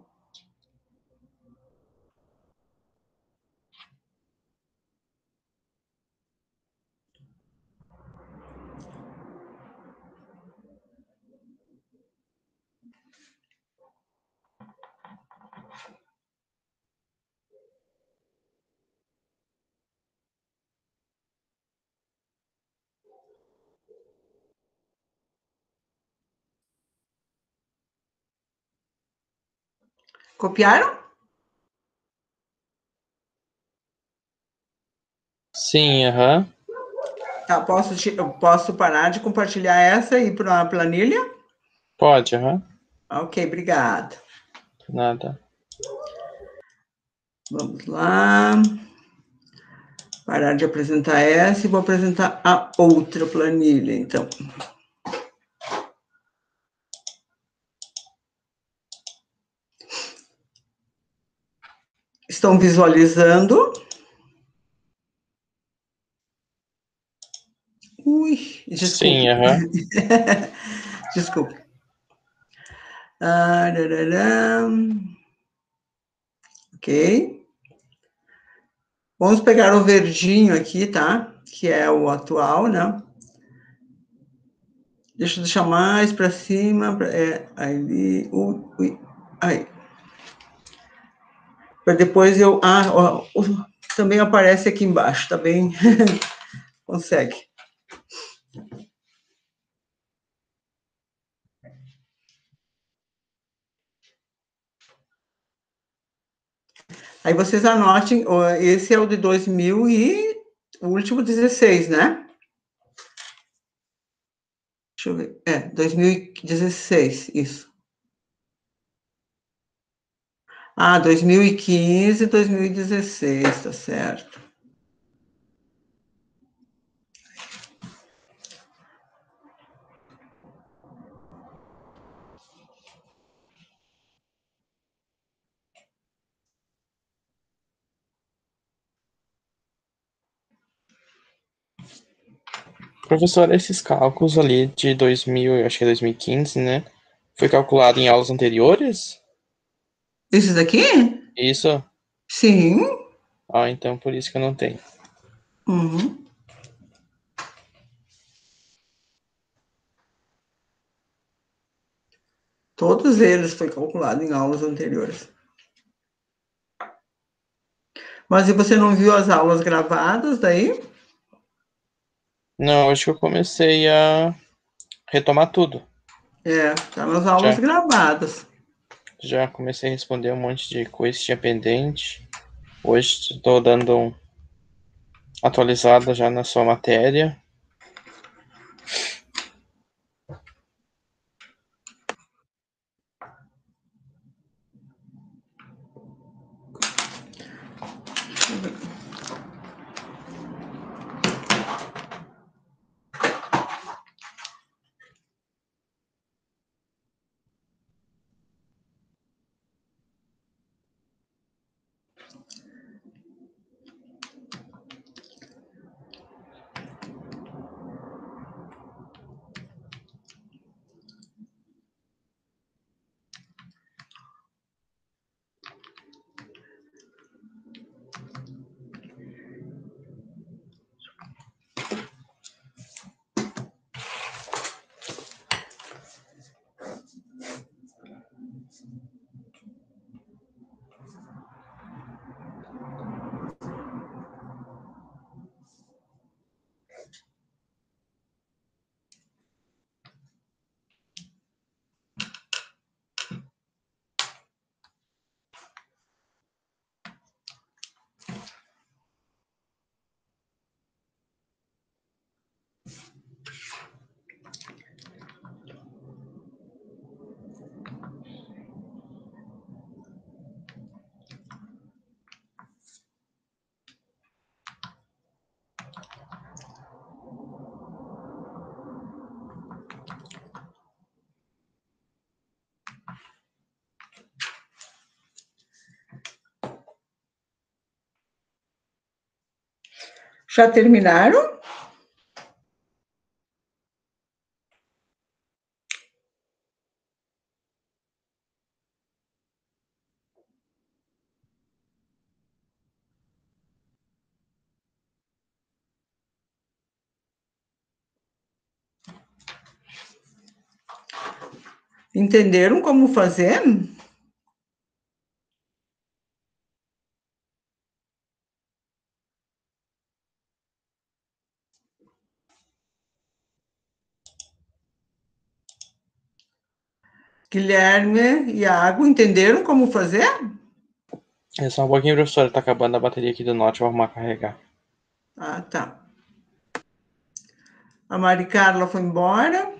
Copiaram? Sim, aham. Tá, posso parar de compartilhar essa e ir para a planilha? Pode, aham. Ok, obrigada. Nada. Vamos lá. Parar de apresentar essa e vou apresentar a outra planilha, então. Estão visualizando? Ui, Sim, desculpe. aham. Desculpe. Tararã. Ok. Vamos pegar o verdinho aqui, tá? Que é o atual, né? Deixa eu deixar mais para cima. Ali. Aí. Para depois eu. Também aparece aqui embaixo, tá bem? Consegue. Aí vocês anotem, esse é o de 2000 e o último 16, né? Deixa eu ver. 2016, isso. 2015, 2016, tá certo. Professor, esses cálculos ali de 2000, eu acho que é 2015, né? Foi calculado em aulas anteriores? Esses daqui? Isso? Sim. Então por isso que eu não tenho. Uhum. Todos eles foi calculado em aulas anteriores. Mas e você não viu as aulas gravadas daí? Não, acho que eu comecei a retomar tudo. Tá nas aulas Já. gravadas. Já comecei a responder um monte de coisa que tinha pendente. Hoje estou dando atualizada já na sua matéria. Já terminaram? Entenderam como fazer? Guilherme, Iago, entenderam como fazer? É só um pouquinho, professora. Tá acabando a bateria aqui do Note. Vou arrumar carregar. Ah, tá. A Mari Carla foi embora.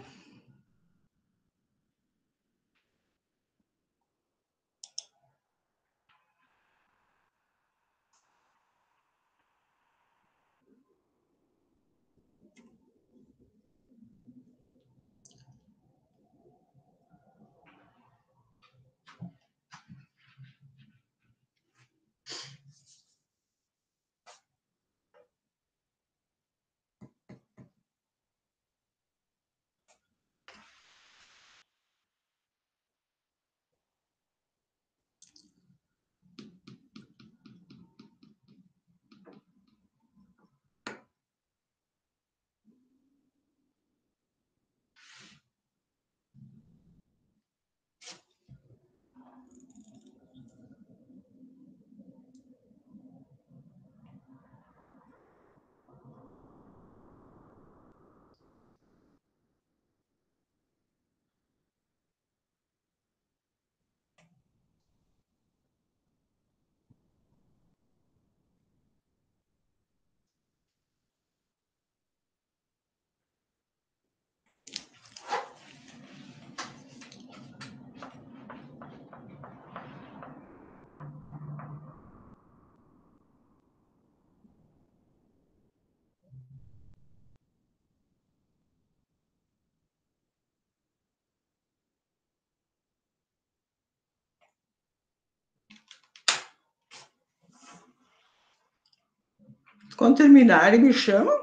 Quando terminarem, me chamam.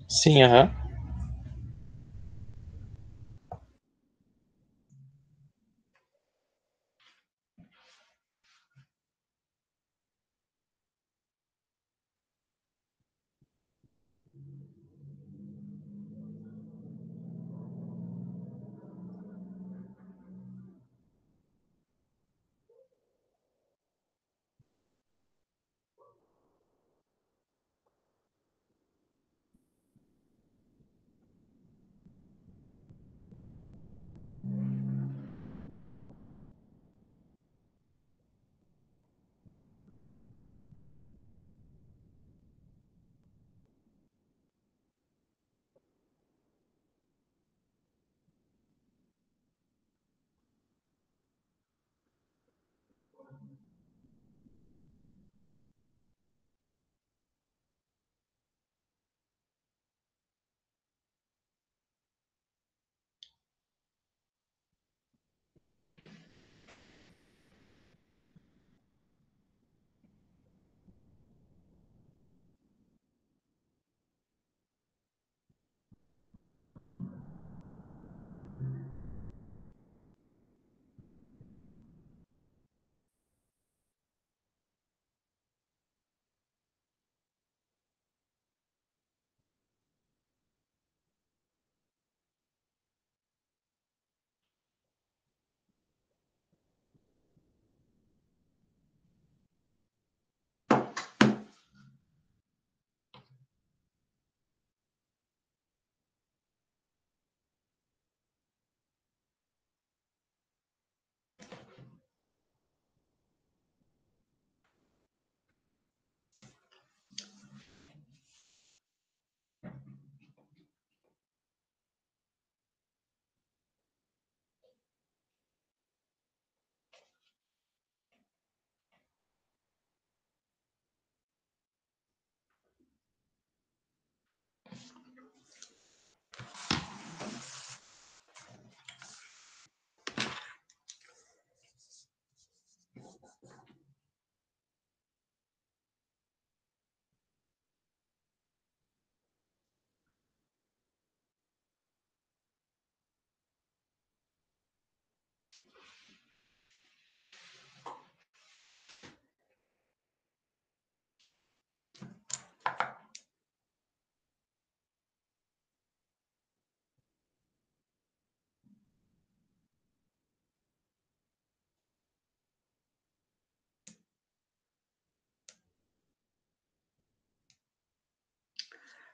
Sim, aham.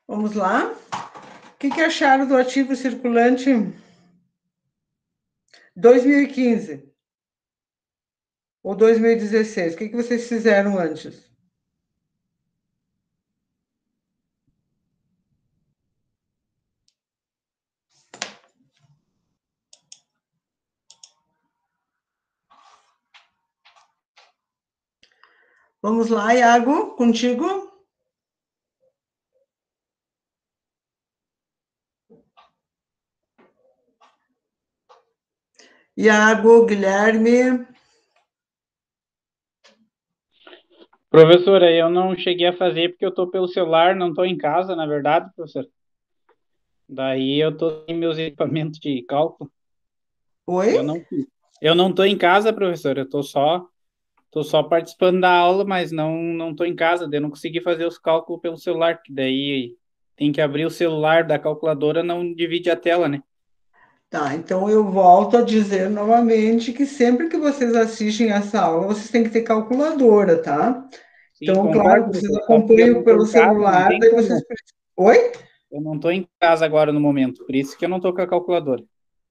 Vamos lá? O que acharam do ativo circulante 2015? Ou 2016? O que vocês fizeram antes? Vamos lá, Iago, contigo? Iago, Guilherme. Professora, eu não cheguei a fazer porque eu estou pelo celular, não estou em casa, na verdade, professor. Daí eu estou sem meus equipamentos de cálculo. Oi? Eu não estou em casa, professor. Eu tô só participando da aula, mas não estou em casa. Daí eu não consegui fazer os cálculos pelo celular, que daí tem que abrir o celular da calculadora, não divide a tela, né? Tá, então eu volto a dizer novamente que sempre que vocês assistem essa aula, vocês têm que ter calculadora, tá? Sim, Então, claro, concordo, vocês professor. Só que eu acompanham não estou pelo em casa, não celular, tem daí vocês como. precisam. Oi? Eu não estou em casa agora no momento, por isso que eu não estou com a calculadora.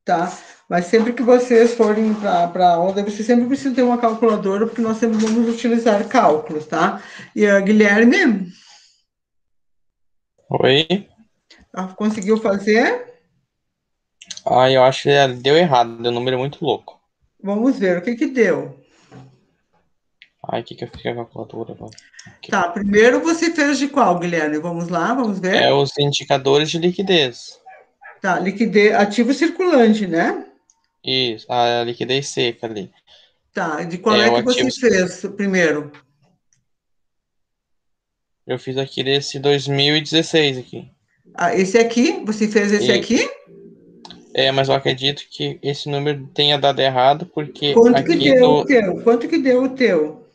Tá, mas sempre que vocês forem para a aula, daí vocês sempre precisam ter uma calculadora, porque nós sempre vamos utilizar cálculos, tá? E a Guilherme, Oi? conseguiu fazer? Ah, eu acho que deu errado, deu um número muito louco. Vamos ver o que deu. Ai, o que eu fiz com a calculadora agora? Aqui. Tá, primeiro você fez de qual, Guilherme? Vamos lá, vamos É ver. os indicadores de liquidez. Tá, liquidez, ativo circulante, né? Isso, a liquidez seca ali. Tá, de qual É é o que ativo. você fez primeiro? Eu fiz aqui desse 2016 aqui. Ah, esse aqui? Você fez esse Isso. aqui? Mas eu acredito que esse número tenha dado errado, porque Quanto que deu o teu? Quanto que deu o teu?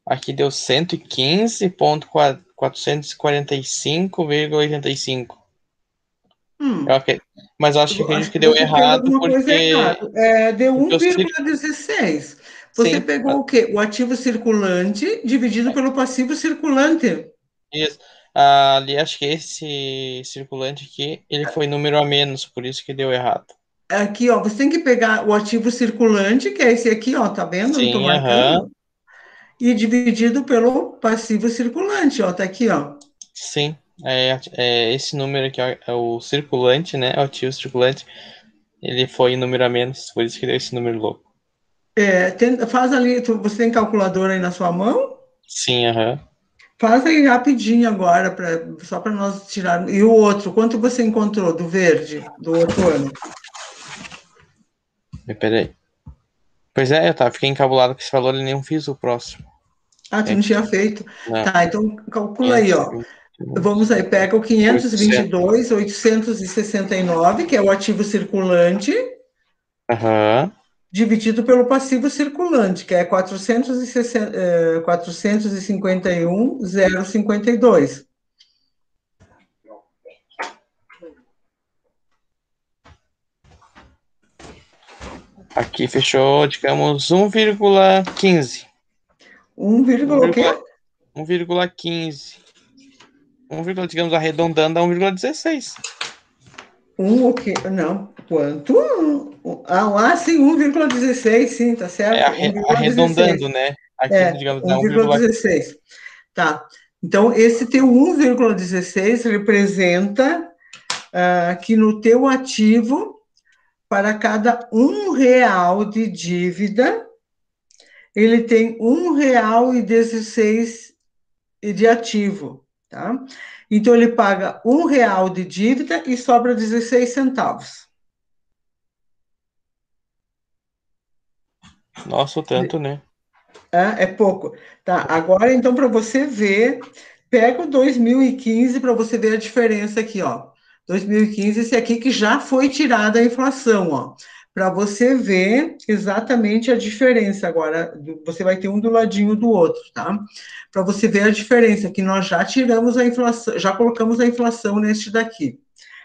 aqui deu 115.445,85. Hum, Eu mas eu acho que acredito acho que que deu você fez errado alguma coisa porque, errada. Deu porque eu 1,16. Você sim, pegou o quê? O ativo circulante dividido pelo passivo circulante. isso. Ali acho que esse circulante aqui, ele foi número a menos, por isso que deu errado. Aqui, ó, você tem que pegar o ativo circulante, que é esse aqui, ó, tá vendo? Eu estou Sim, aham. marcando. E dividido pelo passivo circulante, ó, tá aqui, ó. Sim. Esse número aqui ó, é o circulante, né? O ativo circulante. Ele foi em número a menos, por isso que deu esse número louco. Faz ali, você tem calculadora aí na sua mão? Sim, aham. Faz aí rapidinho agora, só para nós tirar. E o outro, quanto você encontrou do verde, do outro ano? Peraí. Pois é, fiquei encabulado com esse valor e nem fiz o próximo. Ah, tu É não que, tinha feito. não, Tá, então calcula aí, ó. 521, Vamos aí, pega o 800. 522.869, que é o ativo circulante, Aham. dividido pelo passivo circulante, que é 451.052. Aqui fechou, digamos, 1,15. 1, o quê? 1,15. 1, digamos, arredondando a 1,16. O quê? Não, quanto? Sim, 1,16, sim, tá certo. 1,16. Arredondando, né? Aqui, É, digamos, é 1,15. 1,16. Tá. Então, esse teu 1,16 representa que no teu ativo, para cada R$ 1 de dívida, ele tem R$ 1,16 de ativo, tá? Então, ele paga R$ 1 de dívida e sobra 16 centavos. Nossa, o tanto, né? É pouco. Tá, agora, então, para você ver, pega o 2015 para você ver a diferença aqui, ó. 2015, esse aqui que já foi tirada a inflação, ó. para você ver exatamente a diferença. Agora, você vai ter um do ladinho do outro, tá? Para você ver a diferença, que nós já tiramos a inflação, já colocamos a inflação neste daqui.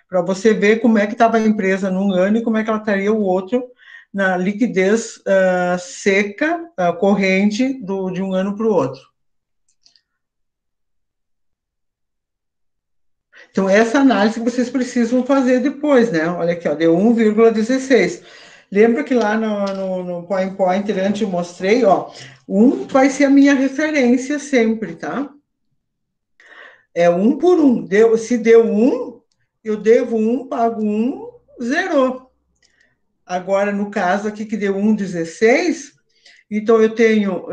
Para você ver como é que estava a empresa num ano e como é que ela estaria o outro na liquidez seca, corrente, de um ano para o outro. Então, essa análise que vocês precisam fazer depois, né? Olha aqui, ó, deu 1,16. Lembra que lá no PowerPoint antes eu mostrei, ó, 1 vai ser a minha referência sempre, tá? É 1 por 1. Se deu 1, eu devo 1, pago 1, zerou. Agora, no caso aqui que deu 1,16, então eu tenho,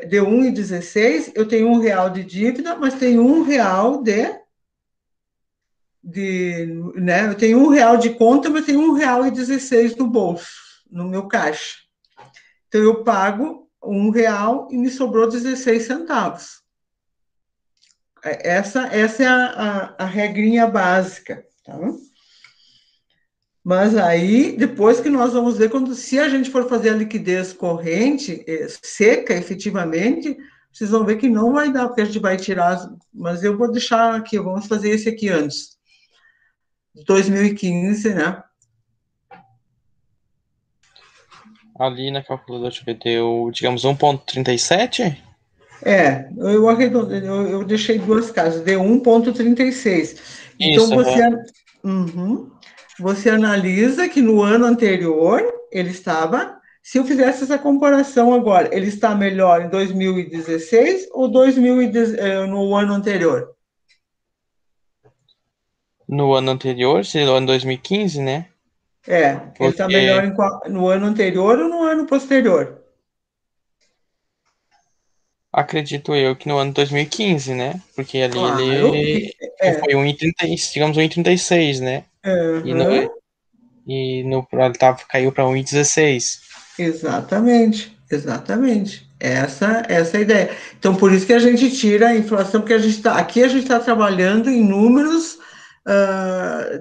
deu 1,16, eu tenho R$ 1 de dívida, mas tenho R$ 1 né? Eu tenho R$ 1 de conta, mas tenho R$ 1,16 no bolso, no meu caixa. Então eu pago R$ 1 e me sobrou 16 centavos. Essa é a regrinha básica, tá? Mas aí, depois que nós vamos ver, se a gente for fazer a liquidez corrente, seca, efetivamente, vocês vão ver que não vai dar, porque a gente vai tirar, mas eu vou deixar aqui, vamos fazer esse aqui antes. 2015, né? Ali na calculadora, deixa eu ver, deu, digamos, 1,37? Eu deixei duas casas, deu 1,36. Então, Isso, você analisa que no ano anterior ele estava, se eu fizesse essa comparação agora, ele está melhor em 2016 ou no ano anterior? no ano anterior, seria o ano 2015, né? Ele está melhor Porque no ano anterior ou no ano posterior? acredito eu que no ano 2015, né? Porque ali Claro, ele foi 1,30, digamos 1,36, né? E no, uhum. ele caiu para 1,16. Exatamente, exatamente. Essa é a ideia. Então, por isso que a gente tira a inflação, porque aqui a gente está trabalhando em números,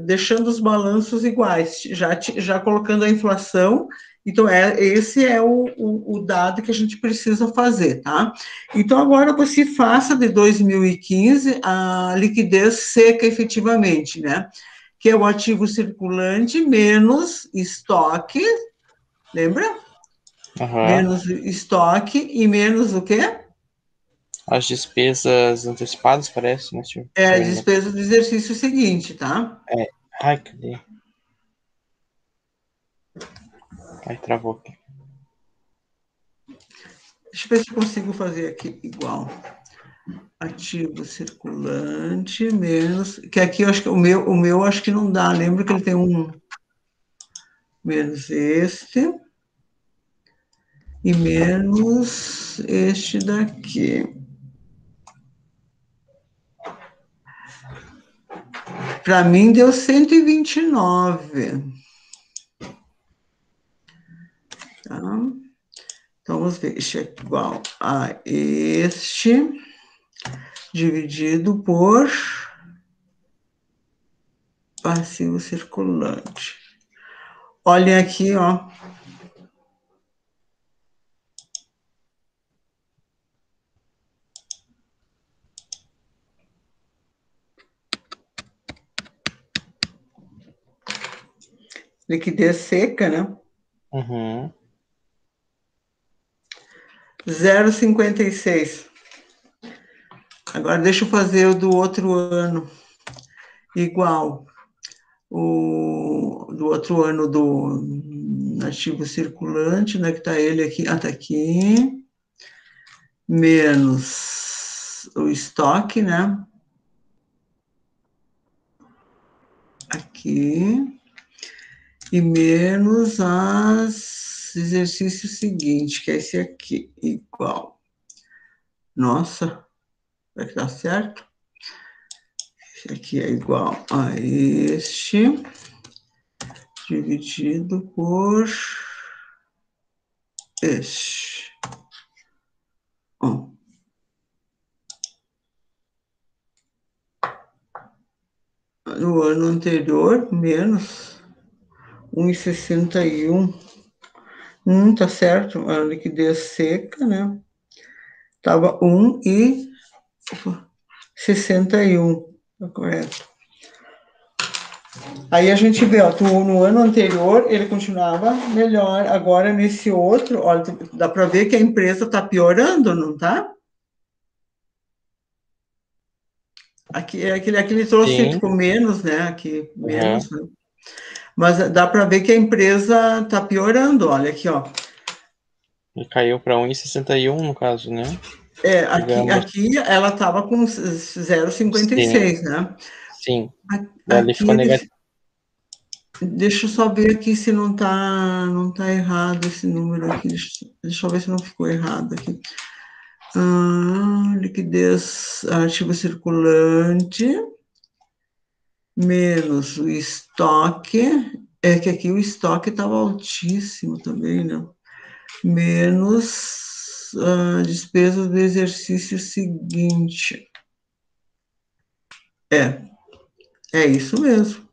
deixando os balanços iguais, já colocando a inflação. Então, esse é o dado que a gente precisa fazer, tá? Então, agora você faça de 2015 a liquidez seca efetivamente, né? Que é o ativo circulante menos estoque, lembra? Uhum. Menos estoque e menos o quê? As despesas antecipadas, parece, né? É a despesa do exercício seguinte, tá? Ai, cadê? Ai, travou aqui. Deixa eu ver se eu consigo fazer aqui igual. Ativo circulante menos. Que aqui eu acho que o meu acho que não dá. Lembra que ele tem um menos este e menos este daqui. Para mim deu 129. Tá? Então, vamos ver. Este é igual a este dividido por passivo circulante. Olhem aqui, ó. Liquidez seca, né? Uhum. 0,56. Agora deixa eu fazer o do outro ano. Igual. O do outro ano do ativo circulante, né? Que tá ele aqui. Tá aqui. Menos o estoque, né? Aqui. E menos exercício seguinte, que é esse aqui. Igual. Nossa, vai dar certo? Esse aqui é igual a este, dividido por este. Ó. No ano anterior, menos 1,61. Tá certo, a liquidez seca, né? Estava 1,61, tá correto. Aí a gente vê, ó, no ano anterior ele continuava melhor, agora nesse outro, olha, dá para ver que a empresa está piorando, não tá? Aquele trouxe Sim. tipo menos, né? Aqui menos, Uhum. né? Mas dá para ver que a empresa está piorando, olha aqui, ó. E caiu para 1,61 no caso, né? Digamos. Aqui ela estava com Sim, 0,56, né? sim. Ali Aqui ficou negativo. deixa eu só ver aqui se não tá errado esse número aqui. Deixa eu ver se não ficou errado aqui. Liquidez, ativo circulante, menos o estoque. É que aqui o estoque estava altíssimo também, né? Menos despesas do exercício seguinte. É isso mesmo.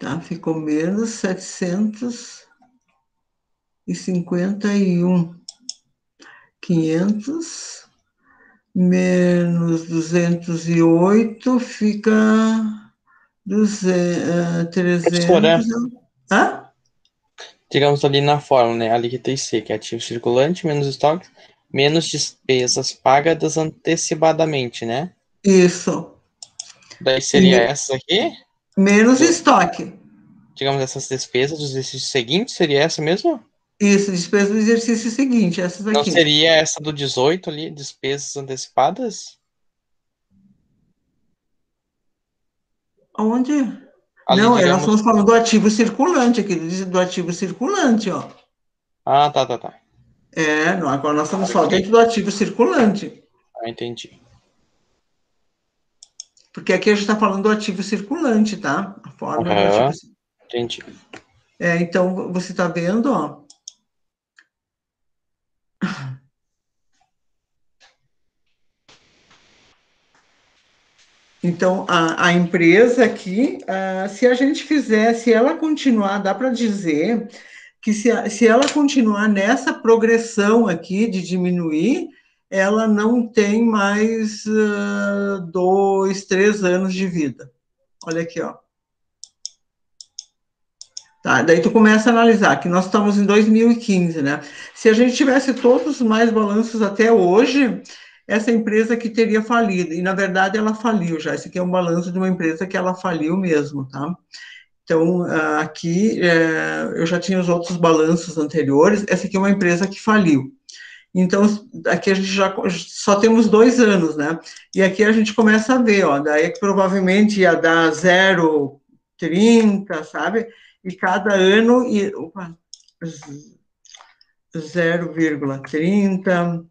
Tá, ficou menos 751. 500 menos 208 fica 300. Professora, Hã? digamos ali na fórmula, né? A liquidez seca, ativo circulante, menos estoque, menos despesas pagas antecipadamente, né? Isso. Daí E seria essas aqui, menos estoque. digamos, essas despesas dos exercícios seguintes, seria essa mesmo? Isso, despesa do exercício seguinte, essas Não aqui. seria essa do 18 ali, despesas antecipadas? Onde? Ali, Não, nós digamos. estamos falando do ativo circulante aqui, do ativo circulante, ó. Ah, tá. Não, agora nós estamos só Ok. dentro do ativo circulante. Ah, entendi. Porque aqui a gente está falando do ativo circulante, tá? A forma do ativo. Entendi. Então, você está vendo, ó. Então, a empresa aqui, se a gente fizer, se ela continuar, dá para dizer que se ela continuar nessa progressão aqui de diminuir, ela não tem mais 2, 3 anos de vida. Olha aqui, ó. Tá, daí tu começa a analisar que nós estamos em 2015, né? Se a gente tivesse todos os mais balanços até hoje, essa empresa aqui teria falido. E, na verdade, ela faliu já. Esse aqui é um balanço de uma empresa que ela faliu mesmo, tá? Então, aqui, eu já tinha os outros balanços anteriores. Essa aqui é uma empresa que faliu. Então, aqui a gente já só temos 2 anos, né? E aqui a gente começa a ver, ó, daí que provavelmente ia dar 0,30, sabe? E cada ano, 0,30,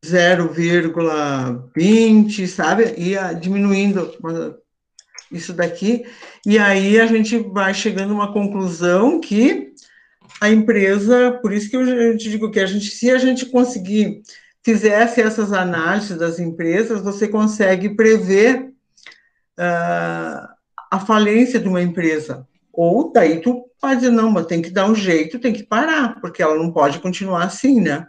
0,20, sabe? Ia diminuindo isso daqui, e aí a gente vai chegando a uma conclusão que a empresa, por isso que eu te digo que se a gente conseguir, fizesse essas análises das empresas, você consegue prever a falência de uma empresa. Ou daí tu pode dizer, não, mas tem que dar um jeito, tem que parar, porque ela não pode continuar assim, né?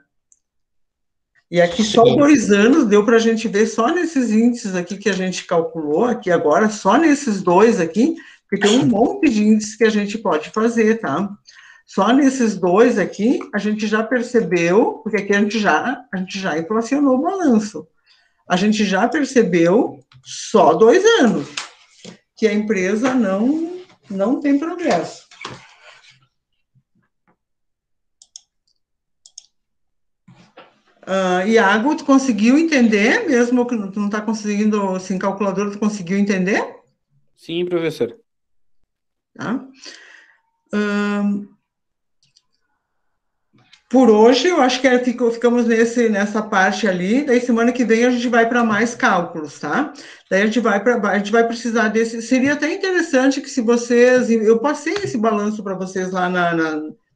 E aqui só Sim. 2 anos deu para a gente ver só nesses índices aqui que a gente calculou, aqui agora, só nesses 2 aqui, porque tem um monte de índices que a gente pode fazer, tá? Só nesses 2 aqui, a gente já percebeu, porque aqui a gente já inflacionou o balanço. A gente já percebeu, só 2 anos, que a empresa não tem progresso. Iago, tu conseguiu entender, mesmo que tu não está conseguindo, sem calculadora, tu conseguiu entender? Sim, professor. Tá? Por hoje, eu acho que ficamos nessa parte ali, daí semana que vem a gente vai para mais cálculos, tá? Daí a gente vai precisar desse, seria até interessante que se vocês, eu passei esse balanço para vocês lá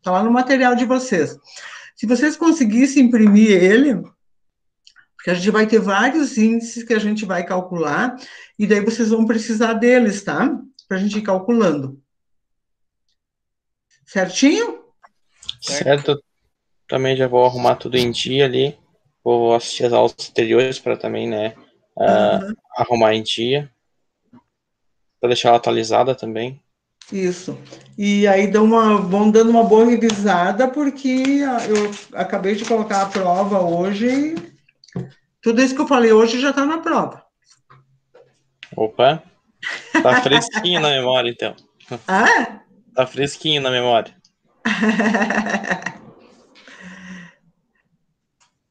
tá lá no material de vocês. Se vocês conseguissem imprimir ele, Porque a gente vai ter vários índices que a gente vai calcular, e daí vocês vão precisar deles, tá? Para a gente ir calculando. Certinho? Certo. Também já vou arrumar tudo em dia ali. Vou assistir as aulas anteriores para também, né, arrumar em dia. Para deixar ela atualizada também. Isso. E aí vão dando uma boa revisada, porque eu acabei de colocar a prova hoje. Tudo isso que eu falei hoje já está na prova. Opa! Tá fresquinho na memória, então. Ah? Tá fresquinho na memória.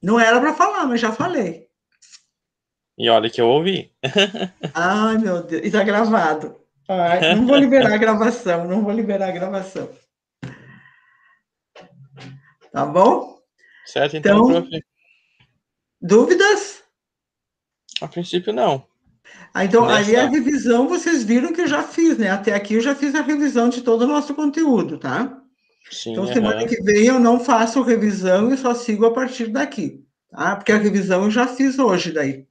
Não era para falar, mas já falei. E olha que eu ouvi. Ai, meu Deus. E está gravado. Ai, não vou liberar a gravação, não vou liberar a gravação. Tá bom? Certo, então, prof. Dúvidas? A princípio, não. Então, aí a revisão, vocês viram que eu já fiz, né? Até aqui eu já fiz a revisão de todo o nosso conteúdo, tá? Sim, então, semana que vem eu não faço revisão e só sigo a partir daqui, tá? Porque a revisão eu já fiz hoje daí.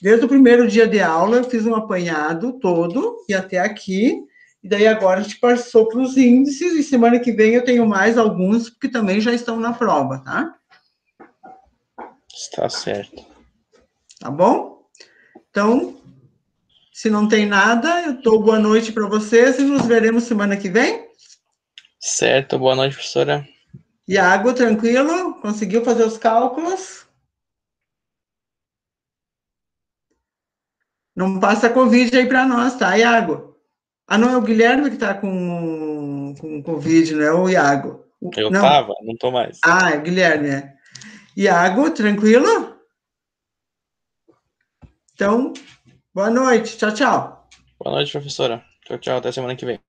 Desde o primeiro dia de aula, eu fiz um apanhado todo e até aqui. E daí agora a gente passou para os índices e semana que vem eu tenho mais alguns que também já estão na prova, tá? Está certo. Tá bom? Então, se não tem nada, eu dou boa noite para vocês e nos veremos semana que vem. Certo, boa noite, professora. Iago, tranquilo? Conseguiu fazer os cálculos? Não passa Covid aí para nós, tá, Iago? Ah, não é o Guilherme que está com Covid, não é o Iago. Eu não. tava, não tô mais. Ah, é o Guilherme, é. Iago, tranquilo? Então, boa noite. Tchau, tchau. Boa noite, professora. Tchau, tchau. Até semana que vem.